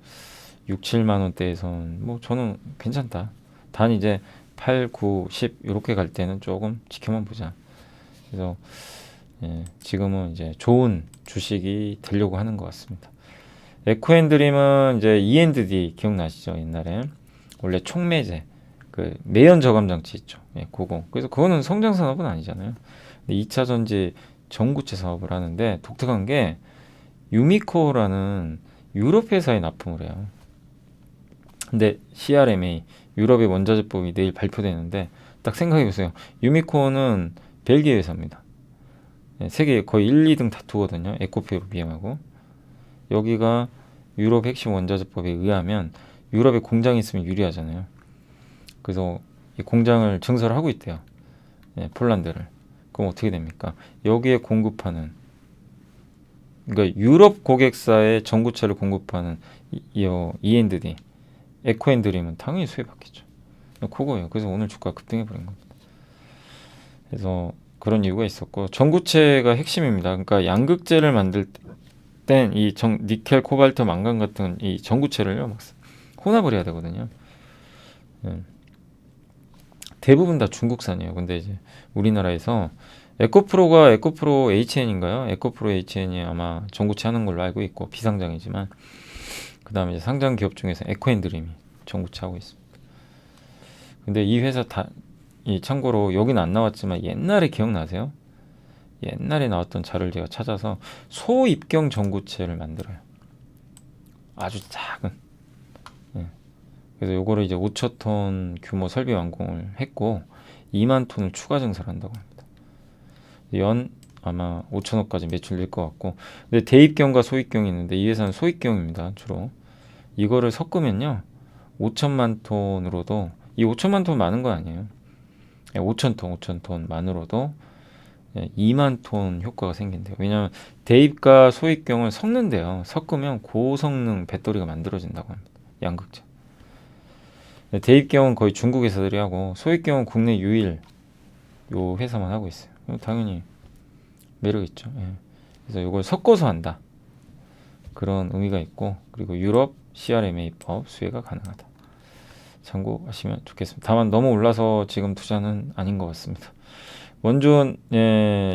6, 7만 원대에선 뭐 저는 괜찮다. 단 이제 8, 9, 10 이렇게 갈 때는 조금 지켜만 보자. 그래서 예, 지금은 이제 좋은 주식이 되려고 하는 것 같습니다. 에코앤드림은 이제 E&D 기억나시죠? 옛날에 원래 촉매제 그 매연 저감 장치 있죠. 예, 그거. 그래서 그거는 성장 산업은 아니잖아요. 2차 전지 전구체 사업을 하는데 독특한 게 유미코라는 유럽 회사에 납품을 해요. 근데 CRMA 유럽의 원자재법이 내일 발표되는데 딱 생각해 보세요. 유미코는 벨기에 회사입니다. 예, 세계 거의 1, 2등 다투거든요. 에코페로 비행하고 여기가 유럽 핵심 원자재법에 의하면 유럽에 공장이 있으면 유리하잖아요. 그래서 이 공장을 증설을 하고 있대요. 예, 폴란드를. 그럼 어떻게 됩니까? 여기에 공급하는 그러니까 유럽 고객사의 전구체를 공급하는 E&D, 에코앤드림은 당연히 수혜받겠죠. 그거예요. 그래서 오늘 주가 급등해 버린 겁니다. 그래서 그런 이유가 있었고 전구체가 핵심입니다. 그러니까 양극재를 만들 땐 이 니켈, 코발트, 망간 같은 이 전구체를요 막 혼합을 해야 되거든요. 예. 대부분 다 중국산이에요. 근데 이제 우리나라에서 에코프로 HN인가요? 에코프로 HN이 아마 전구체 하는 걸로 알고 있고 비상장이지만 그 다음에 상장 기업 중에서 에코앤드림이 전구체 하고 있습니다. 근데 이 회사 이 참고로 여기는 안 나왔지만 옛날에 기억나세요? 옛날에 나왔던 자료를 제가 찾아서 소입경 전구체를 만들어요. 아주 작은. 예. 그래서 요거를 이제 5천 톤 규모 설비 완공을 했고 2만 톤을 추가 증설한다고 합니다. 연 아마 5천억까지 매출될 것 같고 근데 대입경과 소입경이 있는데 이 회사는 소입경입니다. 주로. 이거를 섞으면요 5천만 톤으로도 이 5천만 톤 많은 건 아니에요. 5천 톤만으로도 2만 톤 효과가 생긴대요. 왜냐하면 대입과 소입경을 섞는데요. 섞으면 고성능 배터리가 만들어진다고 합니다. 양극재. 대입경은 거의 중국 회사들이 하고 소입경은 국내 유일 요 회사만 하고 있어요. 당연히 매력 있죠. 예. 그래서 이걸 섞어서 한다. 그런 의미가 있고 그리고 유럽 CRMA법 수혜가 가능하다. 참고하시면 좋겠습니다. 다만 너무 올라서 지금 투자는 아닌 것 같습니다. 원준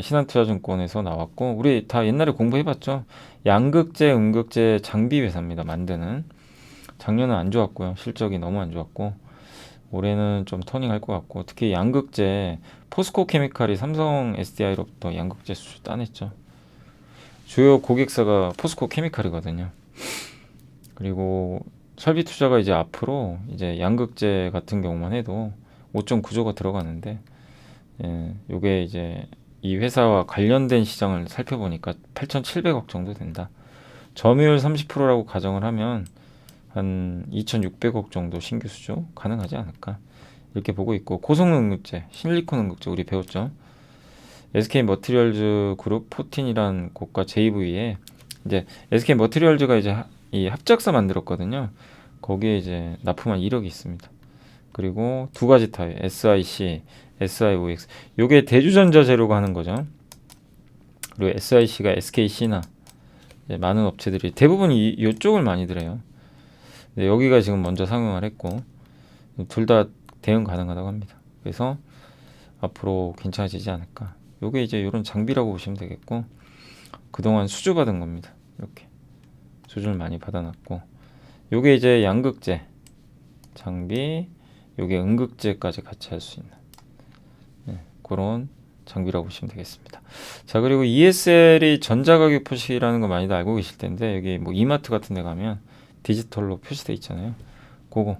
신한투자증권에서 나왔고 우리 다 옛날에 공부해봤죠. 양극재, 음극재 장비 회사입니다. 만드는 작년은 안 좋았고요. 실적이 너무 안 좋았고 올해는 좀 터닝할 것 같고 특히 양극재 포스코 케미칼이 삼성 SDI로부터 양극재 수출 따냈죠. 주요 고객사가 포스코 케미칼이거든요. 그리고 설비 투자가 이제 앞으로 이제 양극재 같은 경우만 해도 5.9조가 들어가는데 요게 이제 이 회사와 관련된 시장을 살펴보니까 8,700억 정도 된다. 점유율 30%라고 가정을 하면 한 2,600억 정도 신규 수주 가능하지 않을까 이렇게 보고 있고 고성능 응급제, 실리콘 응급제 우리 배웠죠. SK 머티리얼즈 그룹 포틴이란 곳과 JV에 이제 SK 머티리얼즈가 이제 이 합작사 만들었거든요. 거기에 이제 납품한 이력이 있습니다. 그리고 두 가지 타입 SIC, SIOX 요게 대주전자 재료가 하는 거죠. 그리고 SIC가 SKC나 많은 업체들이 대부분 이쪽을 많이들 해요. 여기가 지금 먼저 상용을 했고 둘 다 대응 가능하다고 합니다. 그래서 앞으로 괜찮아지지 않을까. 요게 이제 이런 장비라고 보시면 되겠고 그동안 수주 받은 겁니다. 이렇게 수주를 많이 받아놨고 요게 이제 양극재 장비 요게 음극재까지 같이 할 수 있는 그런 장비라고 보시면 되겠습니다. 자 그리고 ESL이 전자가격 표시라는 거 많이들 알고 계실 텐데 여기 뭐 이마트 같은 데 가면 디지털로 표시돼 있잖아요. 그거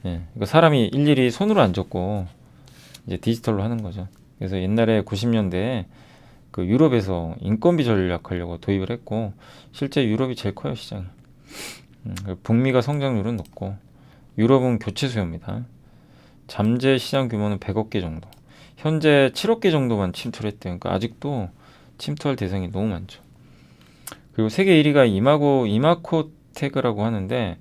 그러니까 사람이 일일이 손으로 안 적고 이제 디지털로 하는 거죠. 그래서 옛날에 90년대에 그 유럽에서 인건비 전략하려고 도입을 했고 실제 유럽이 제일 커요 시장이. 북미가 성장률은 높고 유럽은 교체 수요입니다. 잠재 시장 규모는 100억 개 정도. 현재 7억 개 정도만 침투를 했대요. 그러니까 아직도 침투할 대상이 너무 많죠. 그리고 세계 1위가 이마코테크라고 하는데,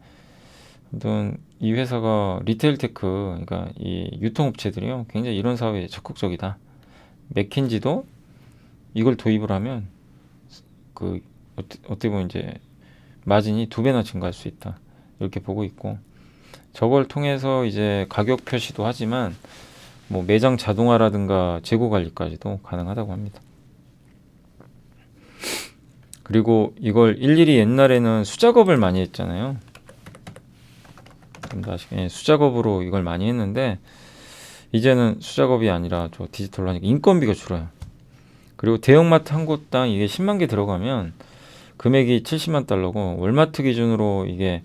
아무튼 이 회사가 리테일 테크, 그러니까 이 유통업체들이요, 굉장히 이런 사업에 적극적이다. 맥킨지도 이걸 도입을 하면 그 어떻게 보면 이제 마진이 2배나 증가할 수 있다. 이렇게 보고 있고, 저걸 통해서 이제 가격 표시도 하지만 뭐 매장 자동화라든가 재고 관리까지도 가능하다고 합니다. 그리고 이걸 일일이 옛날에는 수작업을 많이 했잖아요. 좀 다시 수작업으로 이걸 많이 했는데, 이제는 수작업이 아니라 저 디지털로 하니까 인건비가 줄어요. 그리고 대형마트 한 곳당 이게 10만 개 들어가면 금액이 70만 달러고, 월마트 기준으로 이게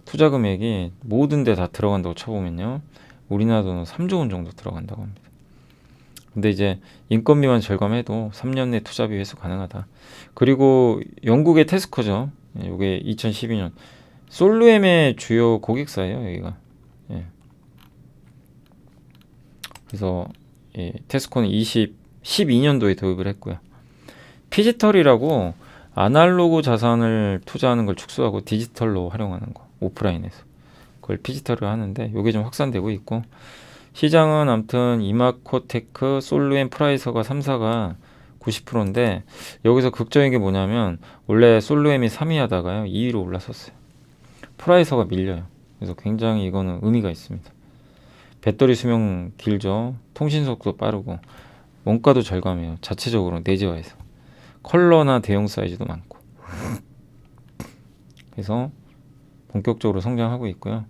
투자 금액이 모든 데 다 들어간다고 쳐보면요, 우리나라 돈은 3조 원 정도 들어간다고 합니다. 근데 이제 인건비만 절감해도 3년 내 투자비 회수 가능하다. 그리고 영국의 테스코죠. 이게 2012년 솔루엠의 주요 고객사예요, 여기가. 예. 그래서 테스코는 12년도에 도입을 했고요. 피지털이라고 아날로그 자산을 투자하는 걸 축소하고 디지털로 활용하는 거, 오프라인에서 그걸 피지털을 하는데, 이게 좀 확산되고 있고, 시장은 아무튼 이마코테크, 솔루엠, 프라이서가 3사가 90%인데, 여기서 극적인 게 뭐냐면 원래 솔루엠이 3위 하다가요 2위로 올라섰어요. 프라이서가 밀려요. 그래서 굉장히 이거는 의미가 있습니다. 배터리 수명 길죠. 통신 속도 빠르고 원가도 절감해요. 자체적으로 내재화해서 컬러나 대형 사이즈도 많고, 그래서 본격적으로 성장하고 있고요.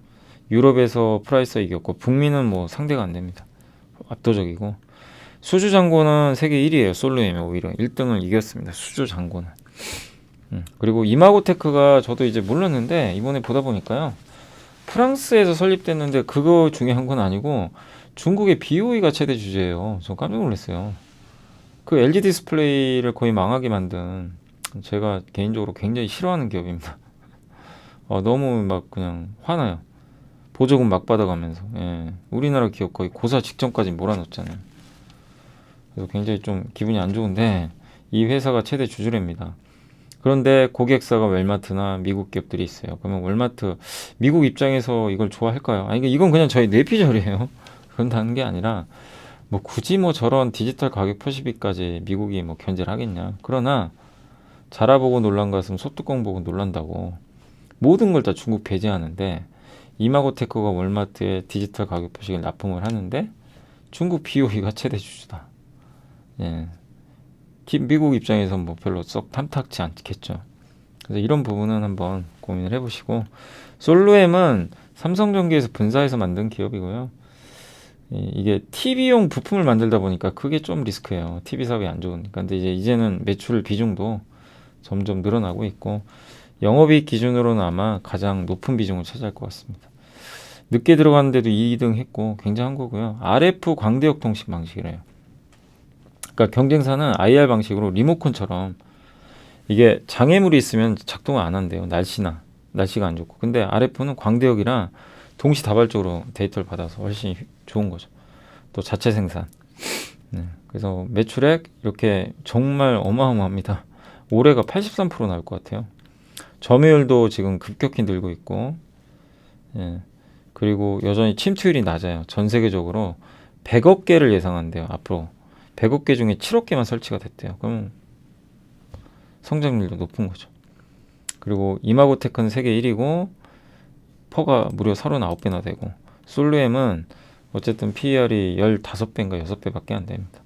유럽에서 프라이서 이겼고, 북미는 뭐 상대가 안 됩니다. 압도적이고, 수주 잔고는 세계 1위예요. 솔루엠이 오히려 1등을 이겼습니다. 수주 잔고는. 그리고 이마고테크가 저도 이제 몰랐는데 이번에 보다 보니까요, 프랑스에서 설립됐는데 그거 중요한 건 아니고 중국의 BOE가 최대 주주예요. 저 깜짝 놀랐어요. 그 LG 디스플레이를 거의 망하게 만든, 제가 개인적으로 굉장히 싫어하는 기업입니다. 너무 막 그냥 화나요. 보조금 막 받아가면서. 예. 우리나라 기업 거의 고사 직전까지 몰아넣었잖아요. 그래서 굉장히 좀 기분이 안 좋은데, 이 회사가 최대 주주랍니다. 그런데 고객사가 웰마트나 미국 기업들이 있어요. 그러면 웰마트 미국 입장에서 이걸 좋아할까요? 아니, 이건 그냥 저희 뇌피셜이에요. 그런다는 게 아니라 뭐 굳이 뭐 저런 디지털 가격 표시비까지 미국이 뭐 견제를 하겠냐. 그러나 자라보고 놀란 것은 소뚜껑 보고 놀란다고, 모든 걸 다 중국 배제하는데, 이마고테크가 월마트에 디지털 가격 표식을 납품을 하는데 중국 BOE가 최대 주주다. 예. 미국 입장에선 뭐 별로 썩 탐탁지 않겠죠. 그래서 이런 부분은 한번 고민을 해보시고, 솔루엠은 삼성전기에서 분사해서 만든 기업이고요. 이게 TV용 부품을 만들다 보니까 그게 좀 리스크예요. TV 사업이 안 좋으니까. 근데 이제는 매출 비중도 점점 늘어나고 있고, 영업이익 기준으로는 아마 가장 높은 비중을 차지할 것 같습니다. 늦게 들어갔는데도 2등 했고 굉장한 거고요. RF 광대역 통신 방식이래요. 그러니까 경쟁사는 IR 방식으로 리모컨처럼, 이게 장애물이 있으면 작동을 안 한대요. 날씨가 안 좋고. 근데 RF는 광대역이라 동시다발적으로 데이터를 받아서 훨씬 좋은 거죠. 또 자체 생산. 네. 그래서 매출액 이렇게 정말 어마어마합니다. 올해가 83% 나올 것 같아요. 점유율도 지금 급격히 늘고 있고, 예. 그리고 여전히 침투율이 낮아요. 전 세계적으로 100억 개를 예상한대요. 앞으로 100억 개 중에 7억 개만 설치가 됐대요. 그럼 성장률도 높은 거죠. 그리고 이마고테크는 세계 1위고 퍼가 무려 39배나 되고, 솔루엠은 어쨌든 PER이 15배인가 6배밖에 안 됩니다.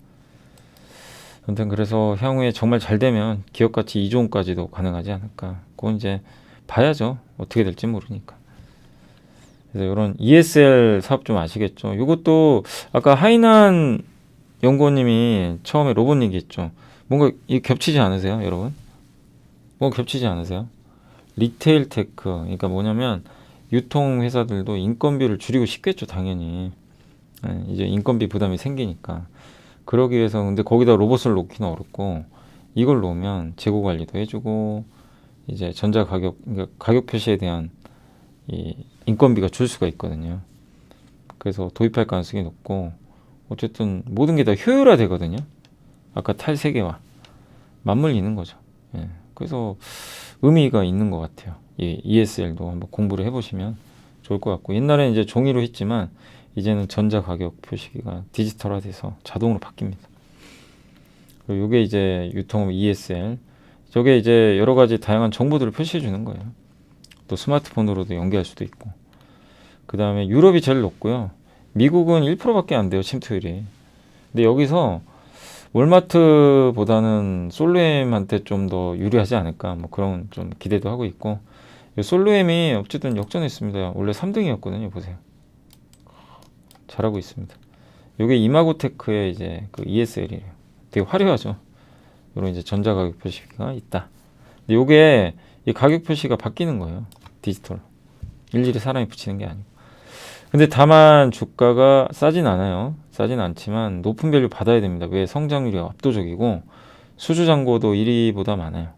아무튼 그래서 향후에 정말 잘 되면 기업가치 2조 원까지도 가능하지 않을까. 그건 이제 봐야죠. 어떻게 될지 모르니까. 그래서 이런 ESL 사업 좀 아시겠죠? 이것도 아까 하이난 연구원님이 처음에 로봇 얘기했죠. 뭔가 이 겹치지 않으세요, 여러분? 뭔가 겹치지 않으세요? 리테일 테크, 그러니까 뭐냐면 유통 회사들도 인건비를 줄이고 싶겠죠, 당연히. 네, 이제 인건비 부담이 생기니까. 그러기 위해서, 근데 거기다 로봇을 놓기는 어렵고, 이걸 놓으면 재고 관리도 해주고, 이제 전자 가격, 그러니까 가격 표시에 대한 이 인건비가 줄 수가 있거든요. 그래서 도입할 가능성이 높고, 어쨌든 모든 게 다 효율화 되거든요. 아까 탈세계와 맞물리는 거죠. 예. 그래서 의미가 있는 것 같아요. 이 ESL도 한번 공부를 해보시면 좋을 것 같고, 옛날에는 이제 종이로 했지만 이제는 전자 가격 표시기가 디지털화돼서 자동으로 바뀝니다. 그리고 이게 이제 유통업 ESL, 저게 이제 여러 가지 다양한 정보들을 표시해 주는 거예요. 또 스마트폰으로도 연계할 수도 있고. 그 다음에 유럽이 제일 높고요. 미국은 1%밖에 안 돼요, 침투율이. 근데 여기서 월마트보다는 솔로엠한테 좀 더 유리하지 않을까, 뭐 그런 좀 기대도 하고 있고. 솔로엠이 어쨌든 역전했습니다. 원래 3등이었거든요. 보세요. 잘하고 있습니다. 이게 이마고테크의 이제 그 ESL이에요. 되게 화려하죠. 이런 이제 전자 가격 표시가 있다. 근데 요게 이 가격 표시가 바뀌는 거예요. 디지털. 일일이 사람이 붙이는 게 아니고. 근데 다만 주가가 싸진 않아요. 싸진 않지만 높은 밸류 받아야 됩니다. 왜? 성장률이 압도적이고 수주 잔고도 1위보다 많아요.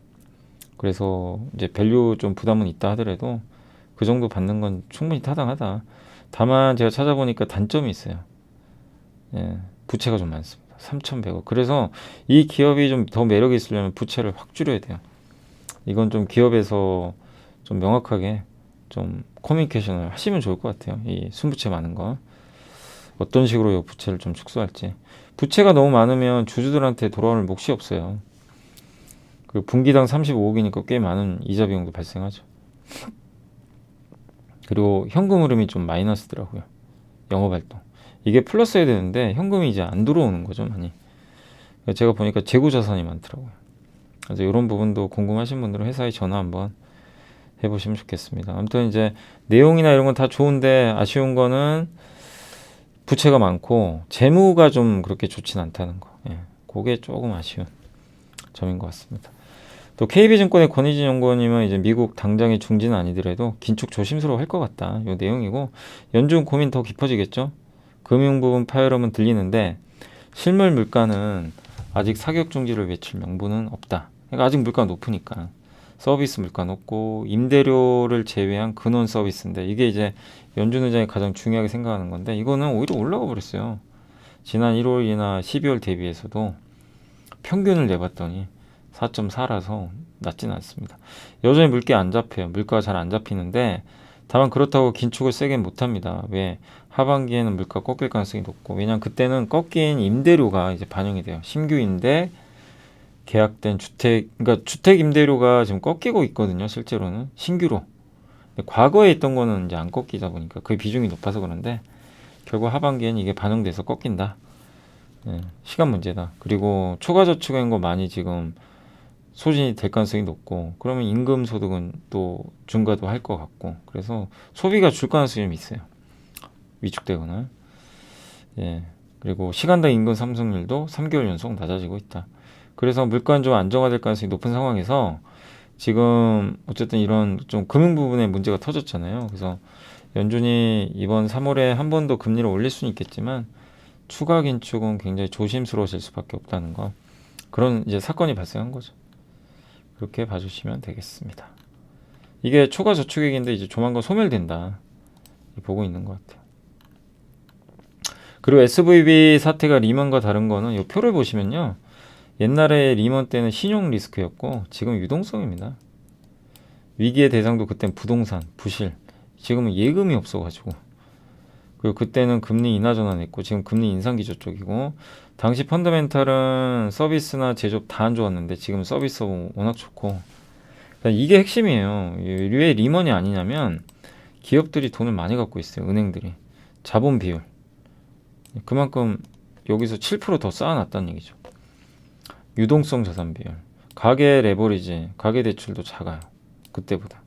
그래서 이제 밸류 좀 부담은 있다 하더라도 그 정도 받는 건 충분히 타당하다. 다만 제가 찾아보니까 단점이 있어요. 예, 부채가 좀 많습니다. 3,100억. 그래서 이 기업이 좀 더 매력이 있으려면 부채를 확 줄여야 돼요. 이건 좀 기업에서 좀 명확하게 좀 커뮤니케이션을 하시면 좋을 것 같아요. 이 순부채 많은 거. 어떤 식으로 이 부채를 좀 축소할지. 부채가 너무 많으면 주주들한테 돌아올 몫이 없어요. 그 분기당 35억이니까 꽤 많은 이자 비용도 발생하죠. 그리고 현금 흐름이 좀 마이너스더라고요. 영업활동. 이게 플러스여야 되는데 현금이 이제 안 들어오는 거죠, 많이. 제가 보니까 재고 자산이 많더라고요. 그래서 이런 부분도 궁금하신 분들은 회사에 전화 한번 해보시면 좋겠습니다. 아무튼 이제 내용이나 이런 건 다 좋은데 아쉬운 거는 부채가 많고 재무가 좀 그렇게 좋진 않다는 거. 예, 그게 조금 아쉬운 점인 것 같습니다. 또 KB증권의 권희진 연구원님은 이제 미국 당장의 중지는 아니더라도 긴축 조심스러워 할 것 같다. 이 내용이고, 연준 고민 더 깊어지겠죠. 금융 부분 파열음은 들리는데 실물 물가는 아직 사격 중지를 외칠 명분은 없다. 그러니까 아직 물가 높으니까. 서비스 물가 높고 임대료를 제외한 근원 서비스인데 이게 이제 연준 의장이 가장 중요하게 생각하는 건데 이거는 오히려 올라가 버렸어요. 지난 1월이나 12월 대비해서도 평균을 내봤더니 4.4라서 낮지는 않습니다. 여전히 물가 안 잡혀요. 물가가 잘 안 잡히는데 다만 그렇다고 긴축을 세게 못합니다. 왜? 하반기에는 물가 꺾일 가능성이 높고, 왜냐면 그때는 꺾인 임대료가 이제 반영이 돼요. 신규 임대, 계약된 주택, 그러니까 주택 임대료가 지금 꺾이고 있거든요. 실제로는 신규로. 과거에 있던 거는 이제 안 꺾이다 보니까 그 비중이 높아서 그런데 결국 하반기에는 이게 반영돼서 꺾인다. 예, 시간 문제다. 그리고 초과 저축한 거 많이 지금 소진이 될 가능성이 높고, 그러면 임금 소득은 또 증가도 할 것 같고, 그래서 소비가 줄 가능성이 좀 있어요. 위축되거나. 예. 그리고 시간당 임금 상승률도 3개월 연속 낮아지고 있다. 그래서 물가는 좀 안정화될 가능성이 높은 상황에서 지금 어쨌든 이런 좀 금융 부분에 문제가 터졌잖아요. 그래서 연준이 이번 3월에 한 번 더 금리를 올릴 수는 있겠지만 추가 긴축은 굉장히 조심스러워질 수밖에 없다는 거. 그런 이제 사건이 발생한 거죠. 그렇게 봐주시면 되겠습니다. 이게 초과 저축액인데 이제 조만간 소멸된다. 보고 있는 것 같아요. 그리고 SVB 사태가 리먼과 다른 거는 이 표를 보시면요. 옛날에 리먼 때는 신용 리스크였고 지금 유동성입니다. 위기의 대상도 그땐 부동산, 부실. 지금은 예금이 없어가지고. 그리고 그때는 금리 인하 전환했고 지금 금리 인상 기조 쪽이고, 당시 펀더멘탈은 서비스나 제조업 다 안 좋았는데 지금 서비스 워낙 좋고. 이게 핵심이에요. 왜 리먼이 아니냐면 기업들이 돈을 많이 갖고 있어요. 은행들이. 자본 비율. 그만큼 여기서 7% 더 쌓아놨다는 얘기죠. 유동성 자산 비율. 가계 레버리지, 가계 대출도 작아요. 그때보다.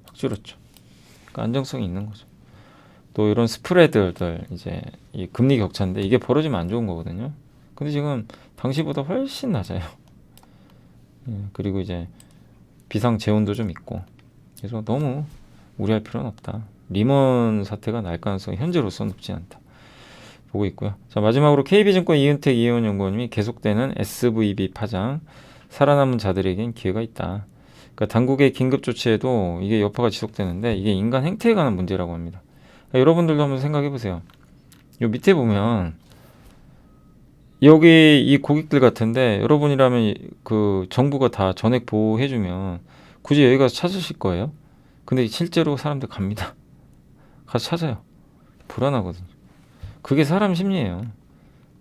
확 줄었죠. 그러니까 안정성이 있는 거죠. 또 이런 스프레드들, 이제 이 금리 격차인데 이게 벌어지면 안 좋은 거거든요. 근데 지금 당시보다 훨씬 낮아요. 그리고 이제 비상 재원도 좀 있고, 그래서 너무 우려할 필요는 없다. 리먼 사태가 날 가능성이 현재로서는 높지 않다. 보고 있고요. 자, 마지막으로 KB증권 이은택 이혜원 연구원님이 계속되는 SVB 파장, 살아남은 자들에겐 기회가 있다. 그러니까 당국의 긴급 조치에도 이게 여파가 지속되는데 이게 인간 행태에 관한 문제라고 합니다. 그러니까 여러분들도 한번 생각해 보세요. 요 밑에 보면 여기 이 고객들 같은데 여러분이라면 그 정부가 다 전액 보호해주면 굳이 여기 가서 찾으실 거예요? 근데 실제로 사람들 갑니다. 가서 찾아요. 불안하거든요. 그게 사람 심리예요.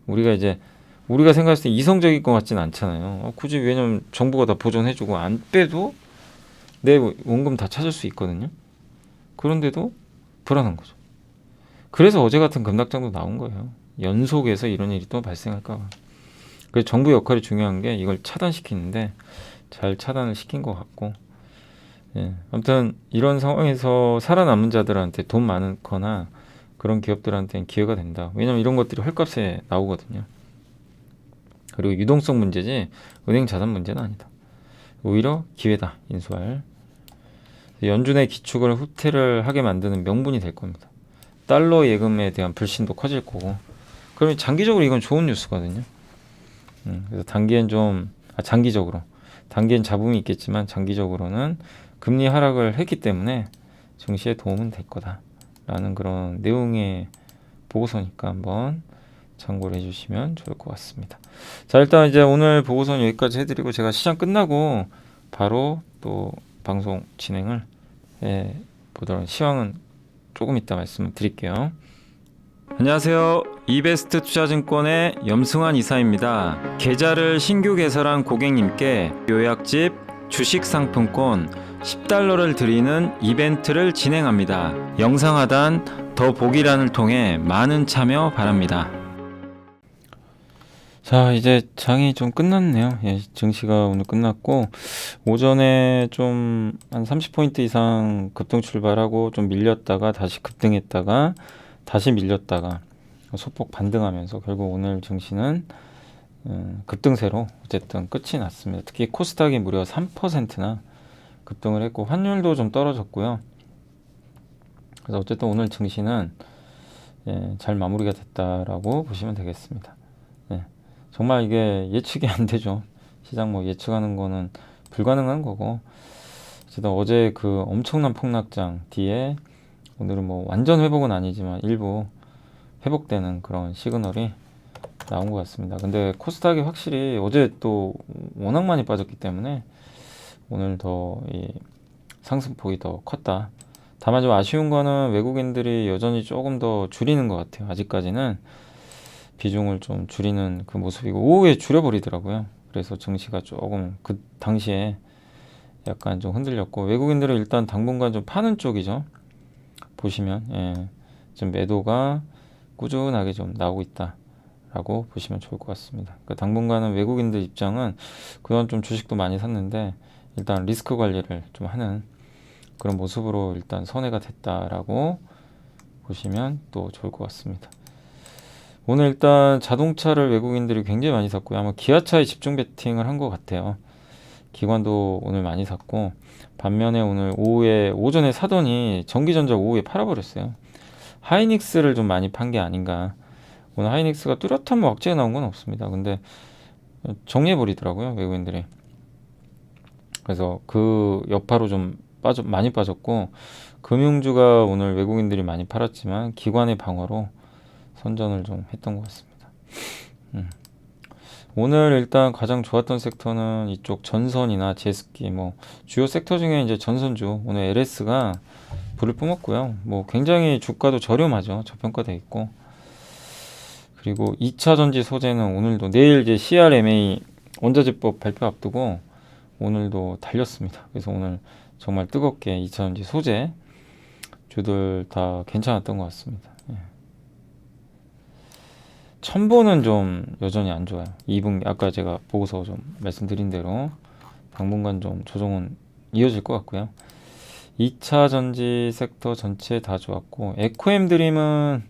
우리가 이제 우리가 생각했을 때 이성적일 것 같진 않잖아요. 굳이 왜냐면 정부가 다 보존해주고 안 빼도 내 원금 다 찾을 수 있거든요. 그런데도 불안한 거죠. 그래서 어제 같은 급락장도 나온 거예요. 연속해서 이런 일이 또 발생할까 봐. 그래서 정부 역할이 중요한 게 이걸 차단시키는데 잘 차단을 시킨 것 같고, 예. 아무튼 이런 상황에서 살아남은 자들한테 돈 많거나 그런 기업들한테는 기회가 된다. 왜냐면 이런 것들이 헐값에 나오거든요. 그리고 유동성 문제지 은행 자산 문제는 아니다. 오히려 기회다. 인수할. 연준의 기축을 후퇴를 하게 만드는 명분이 될 겁니다. 달러 예금에 대한 불신도 커질 거고. 그러면 장기적으로 이건 좋은 뉴스거든요. 그래서 장기적으로. 단기엔 잡음이 있겠지만 장기적으로는 금리 하락을 했기 때문에 증시에 도움은 될 거다라는 그런 내용의 보고서니까 한번 참고를 해주시면 좋을 것 같습니다. 자, 일단 이제 오늘 보고서는 여기까지 해드리고 제가 시장 끝나고 바로 또 방송 진행을 보도록 시황은 조금 이따 말씀을 드릴게요. 안녕하세요. 이베스트 투자증권의 염승환 이사입니다. 계좌를 신규 개설한 고객님께 요약집 주식 상품권 10달러를 드리는 이벤트를 진행합니다. 영상 하단 더 보기란을 통해 많은 참여 바랍니다. 자, 이제 장이 좀 끝났네요. 예, 증시가 오늘 끝났고 오전에 좀 한 30포인트 이상 급등 출발하고 좀 밀렸다가 다시 급등했다가 다시 밀렸다가 소폭 반등하면서 결국 오늘 증시는 급등세로 어쨌든 끝이 났습니다. 특히 코스닥이 무려 3%나 급등을 했고 환율도 좀 떨어졌고요. 그래서 어쨌든 오늘 증시는 잘 마무리가 됐다라고 보시면 되겠습니다. 정말 이게 예측이 안 되죠. 시장 뭐 예측하는 거는 불가능한 거고. 어쨌든 어제 그 엄청난 폭락장 뒤에 오늘은 뭐 완전 회복은 아니지만 일부 회복되는 그런 시그널이 나온 것 같습니다. 근데 코스닥이 확실히 어제 또 워낙 많이 빠졌기 때문에 오늘 더 이 상승폭이 더 컸다. 다만 좀 아쉬운 거는 외국인들이 여전히 조금 더 줄이는 것 같아요. 아직까지는 비중을 좀 줄이는 그 모습이고 오후에 줄여버리더라고요. 그래서 증시가 조금 그 당시에 약간 좀 흔들렸고 외국인들은 일단 당분간 좀 파는 쪽이죠. 보시면 좀 매도가 꾸준하게 좀 나오고 있다라고 보시면 좋을 것 같습니다. 그러니까 당분간은 외국인들 입장은 그동안 좀 주식도 많이 샀는데 일단 리스크 관리를 좀 하는 그런 모습으로 일단 선회가 됐다라고 보시면 또 좋을 것 같습니다. 오늘 일단 자동차를 외국인들이 굉장히 많이 샀고요. 아마 기아차에 집중 베팅을 한 것 같아요. 기관도 오늘 많이 샀고 반면에 오늘 오전에 사더니 전기전자 오후에 팔아버렸어요. 하이닉스를 좀 많이 판 게 아닌가. 오늘 하이닉스가 뚜렷한 뭐 악재가 나온 건 없습니다. 근데 정리해버리더라고요, 외국인들이. 그래서 그 여파로 좀 많이 빠졌고 금융주가 오늘 외국인들이 많이 팔았지만 기관의 방어로 선전을 좀 했던 것 같습니다. 오늘 일단 가장 좋았던 섹터는 이쪽 전선이나 제습기 뭐 주요 섹터 중에 이제 전선주 오늘 LS가 불을 뿜었고요. 뭐 굉장히 주가도 저렴하죠. 저평가돼 있고 그리고 2차 전지 소재는 오늘도 내일 이제 CRMA 원자재법 발표 앞두고 오늘도 달렸습니다. 그래서 오늘 정말 뜨겁게 2차 전지 소재 주들 다 괜찮았던 것 같습니다. 첨보는 좀 여전히 안 좋아요. 2분기 아까 제가 보고서 좀 말씀드린 대로 당분간 좀 조정은 이어질 것 같고요. 2차 전지 섹터 전체 다 좋았고 에코엠 드림은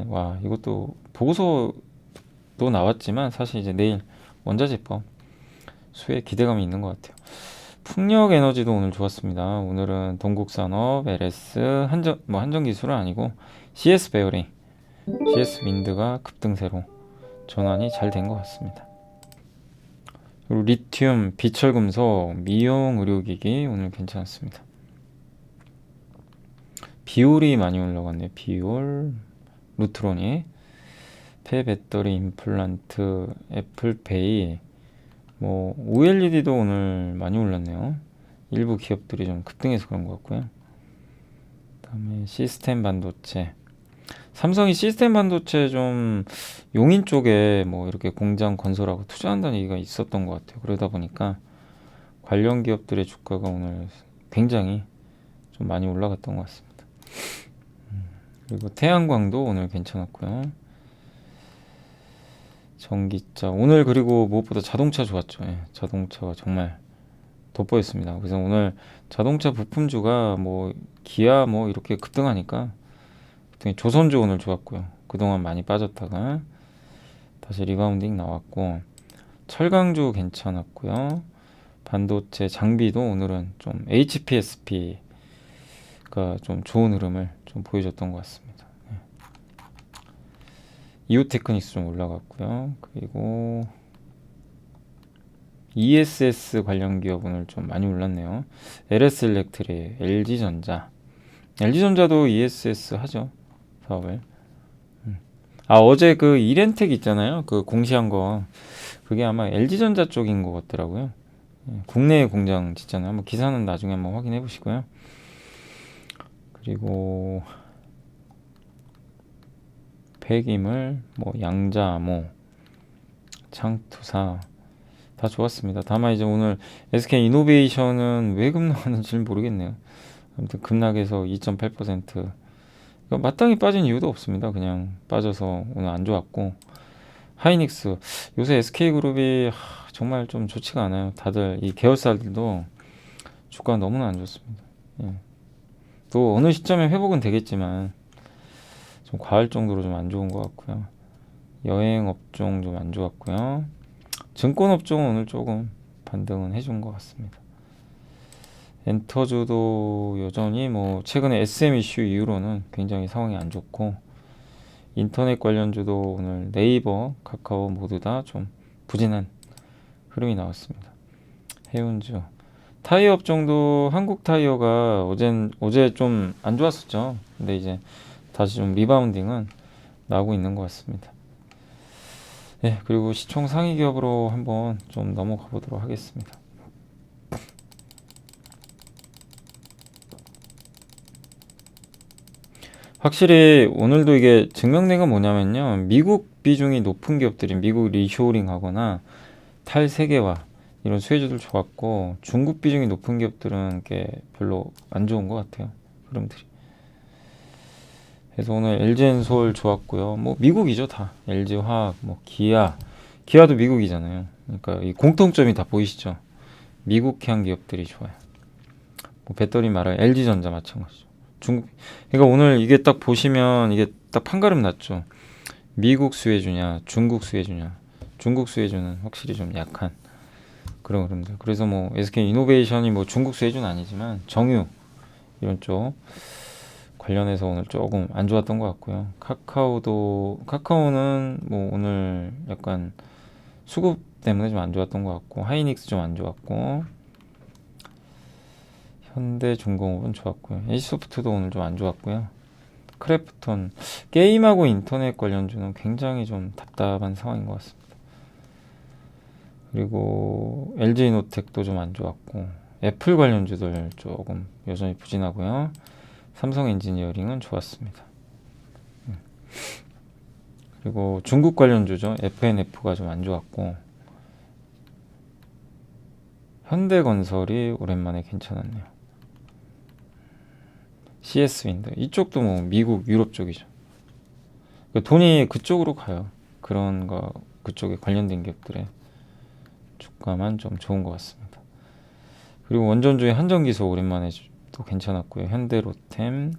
와 이것도 보고서도 나왔지만 사실 이제 내일 원자재법 수혜 기대감이 있는 것 같아요. 풍력 에너지도 오늘 좋았습니다. 오늘은 동국산업, LS, 한전기술은 아니고 CS 베어링 CS 윈드가 급등세로 전환이 잘 된 것 같습니다. 그리고 리튬, 비철금속, 미용 의료기기 오늘 괜찮았습니다. 비올이 많이 올라갔네요. 비올, 루트로닉, 폐배터리 임플란트, 애플페이, 뭐 OLED도 오늘 많이 올랐네요. 일부 기업들이 좀 급등해서 그런 것 같고요. 그다음에 시스템 반도체, 삼성이 시스템 반도체 좀 용인 쪽에 뭐 이렇게 공장 건설하고 투자한다는 얘기가 있었던 것 같아요. 그러다 보니까 관련 기업들의 주가가 오늘 굉장히 좀 많이 올라갔던 것 같습니다. 그리고 태양광도 오늘 괜찮았고요. 전기차 오늘, 그리고 무엇보다 자동차 좋았죠. 예, 자동차가 정말 돋보였습니다. 그래서 오늘 자동차 부품주가 뭐 기아 뭐 이렇게 급등하니까 조선주 오늘 좋았고요. 그동안 많이 빠졌다가 다시 리바운딩 나왔고, 철강주 괜찮았고요. 반도체 장비도 오늘은 좀 HPSP가 좀 좋은 흐름을 좀 보여줬던 것 같습니다. 이오테크닉스 좀 올라갔고요. 그리고 ESS 관련 기업 오늘 좀 많이 올랐네요. LS일렉트릭, LG전자도 ESS 하죠, 사업을. 어제 그 이렌텍 있잖아요. 그 공시한 거. 그게 아마 LG전자 쪽인 것 같더라고요. 국내에 공장 짓잖아요. 뭐 기사는 나중에 한번 확인해 보시고요. 그리고 폐기물, 뭐 양자암호, 창투사 다 좋았습니다. 다만 이제 오늘 SK 이노베이션은 왜 급락하는지는 모르겠네요. 아무튼 급락해서 2.8%. 마땅히 빠진 이유도 없습니다. 그냥 빠져서 오늘 안 좋았고, 하이닉스 요새 SK그룹이 정말 좀 좋지가 않아요. 다들 이 계열사들도 주가가 너무나 안 좋습니다. 예. 또 어느 시점에 회복은 되겠지만 좀 과할 정도로 좀 안 좋은 것 같고요. 여행업종 좀 안 좋았고요. 증권업종은 오늘 조금 반등은 해준 것 같습니다. 엔터주도 여전히 뭐 최근에 SM 이슈 이후로는 굉장히 상황이 안 좋고, 인터넷 관련주도 오늘 네이버, 카카오 모두 다 좀 부진한 흐름이 나왔습니다. 해운주, 타이어 업종도 한국타이어가 어제 좀 안 좋았었죠. 근데 이제 다시 좀 리바운딩은 나오고 있는 것 같습니다. 네, 그리고 시총 상위 기업으로 한번 좀 넘어가 보도록 하겠습니다. 확실히 오늘도 이게 증명된 건 뭐냐면요, 미국 비중이 높은 기업들이 미국 리쇼링 하거나 탈세계화 이런 수혜주들 좋았고, 중국 비중이 높은 기업들은 게 별로 안 좋은 것 같아요, 흐름들이. 그래서 오늘 LG엔솔 좋았고요. 뭐 미국이죠, 다. LG화학, 뭐 기아도 미국이잖아요. 그러니까 이 공통점이 다 보이시죠. 미국향 기업들이 좋아요. 뭐 배터리 말아요, LG전자 마찬가지죠. 그러니까 오늘 이게 딱 보시면 이게 딱 판가름 났죠. 미국 수혜주냐, 중국 수혜주냐. 중국 수혜주는 확실히 좀 약한 그런 흐름들. 그래서 뭐 SK 이노베이션이 뭐 중국 수혜주는 아니지만 정유 이런 쪽 관련해서 오늘 조금 안 좋았던 것 같고요. 카카오는 뭐 오늘 약간 수급 때문에 좀 안 좋았던 것 같고, 하이닉스 좀 안 좋았고, 현대중공업은 좋았고요. H소프트도 오늘 좀 안 좋았고요. 크래프톤, 게임하고 인터넷 관련주는 굉장히 좀 답답한 상황인 것 같습니다. 그리고 LG노텍도 좀 안 좋았고, 애플 관련주들 조금 여전히 부진하고요. 삼성 엔지니어링은 좋았습니다. 그리고 중국 관련주죠. FNF가 좀 안 좋았고, 현대건설이 오랜만에 괜찮았네요. CS윈드 이쪽도 뭐 미국, 유럽 쪽이죠. 돈이 그쪽으로 가요. 그런 거 그쪽에 관련된 기업들의 주가만 좀 좋은 것 같습니다. 그리고 원전주의 한전기소 오랜만에 또 괜찮았고요. 현대로템,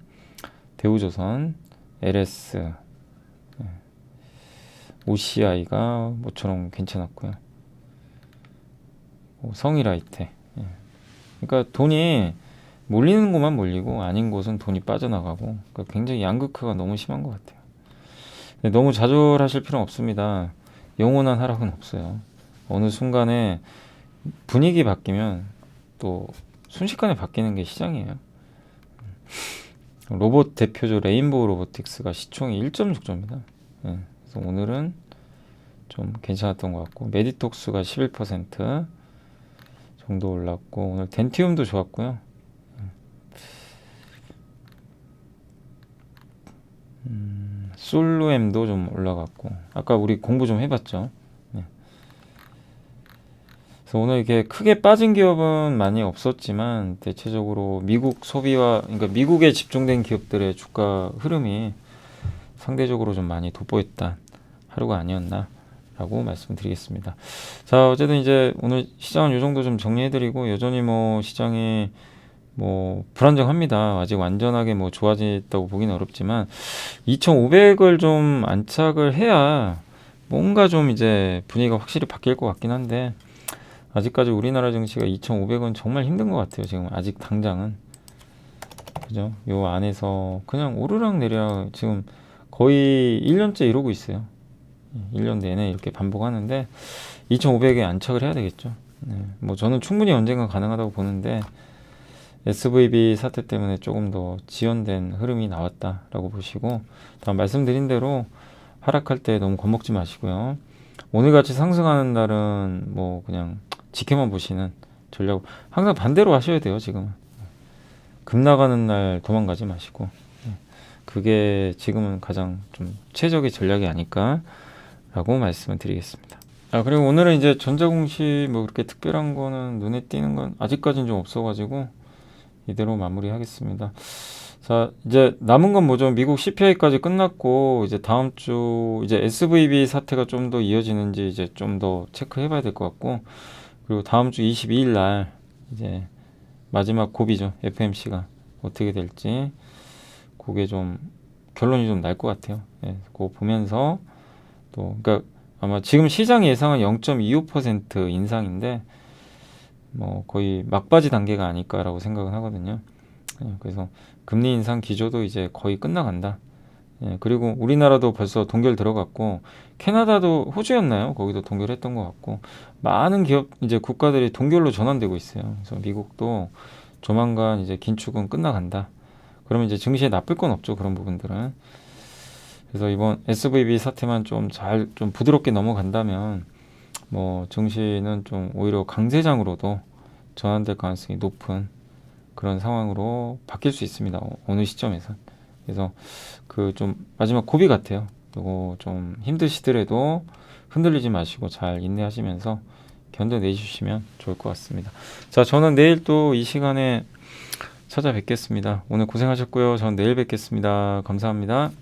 대우조선, LS, OCI가 모처럼 괜찮았고요. 성일아이텍. 그러니까 돈이 몰리는 곳만 몰리고 아닌 곳은 돈이 빠져나가고, 그러니까 굉장히 양극화가 너무 심한 것 같아요. 너무 좌절하실 필요는 없습니다. 영원한 하락은 없어요. 어느 순간에 분위기 바뀌면 또 순식간에 바뀌는 게 시장이에요. 로봇 대표죠. 레인보우 로보틱스가 시총이 1.6조입니다. 그래서 오늘은 좀 괜찮았던 것 같고, 메디톡스가 11% 정도 올랐고, 오늘 덴티움도 좋았고요. 솔루엠도 좀 올라갔고, 아까 우리 공부 좀 해봤죠. 네. 그래서 오늘 이렇게 크게 빠진 기업은 많이 없었지만, 대체적으로 미국 소비와, 그러니까 미국에 집중된 기업들의 주가 흐름이 상대적으로 좀 많이 돋보였다 하루가 아니었나 라고 말씀드리겠습니다. 자, 어쨌든 이제 오늘 시장은 이 정도 좀 정리해드리고, 여전히 뭐 시장이 뭐 불안정합니다. 아직 완전하게 뭐 좋아졌다고 보기는 어렵지만 2,500을 좀 안착을 해야 뭔가 좀 이제 분위기가 확실히 바뀔 것 같긴 한데, 아직까지 우리나라 증시가 2,500은 정말 힘든 것 같아요. 지금 아직 당장은. 그죠? 요 안에서 그냥 오르락 내리락 지금 거의 1년째 이러고 있어요. 1년 내내 이렇게 반복하는데 2,500에 안착을 해야 되겠죠. 네. 뭐 저는 충분히 언젠가 가능하다고 보는데, SVB 사태 때문에 조금 더 지연된 흐름이 나왔다라고 보시고, 다음 말씀드린 대로 하락할 때 너무 겁먹지 마시고요. 오늘같이 상승하는 날은 뭐 그냥 지켜만 보시는 전략, 항상 반대로 하셔야 돼요. 지금은 급 나가는 날 도망가지 마시고, 그게 지금은 가장 좀 최적의 전략이 아닐까라고 말씀을 드리겠습니다. 그리고 오늘은 이제 전자공시 뭐 그렇게 특별한 거는 눈에 띄는 건 아직까지는 좀 없어가지고 이대로 마무리하겠습니다. 자, 이제 남은 건 뭐죠? 미국 CPI까지 끝났고, 이제 다음 주 이제 SVB 사태가 좀 더 이어지는지 이제 좀 더 체크해봐야 될 것 같고, 그리고 다음 주 22일 날 이제 마지막 고비죠. FMC가 어떻게 될지, 그게 좀 결론이 좀 날 것 같아요. 예, 그거 보면서 또, 그러니까 아마 지금 시장 예상은 0.25% 인상인데, 뭐 거의 막바지 단계가 아닐까라고 생각은 하거든요. 그래서 금리 인상 기조도 이제 거의 끝나간다. 그리고 우리나라도 벌써 동결 들어갔고, 캐나다도 호주였나요? 거기도 동결했던 것 같고, 많은 기업 이제 국가들이 동결로 전환되고 있어요. 그래서 미국도 조만간 이제 긴축은 끝나간다. 그러면 이제 증시에 나쁠 건 없죠. 그런 부분들은. 그래서 이번 SVB 사태만 좀 부드럽게 넘어간다면, 뭐 증시는 좀 오히려 강세장으로도 전환될 가능성이 높은 그런 상황으로 바뀔 수 있습니다. 어느 시점에서. 그래서 그 좀 마지막 고비 같아요. 그리고 좀 힘드시더라도 흔들리지 마시고 잘 인내하시면서 견뎌내주시면 좋을 것 같습니다. 자, 저는 내일 또 이 시간에 찾아뵙겠습니다. 오늘 고생하셨고요. 저는 내일 뵙겠습니다. 감사합니다.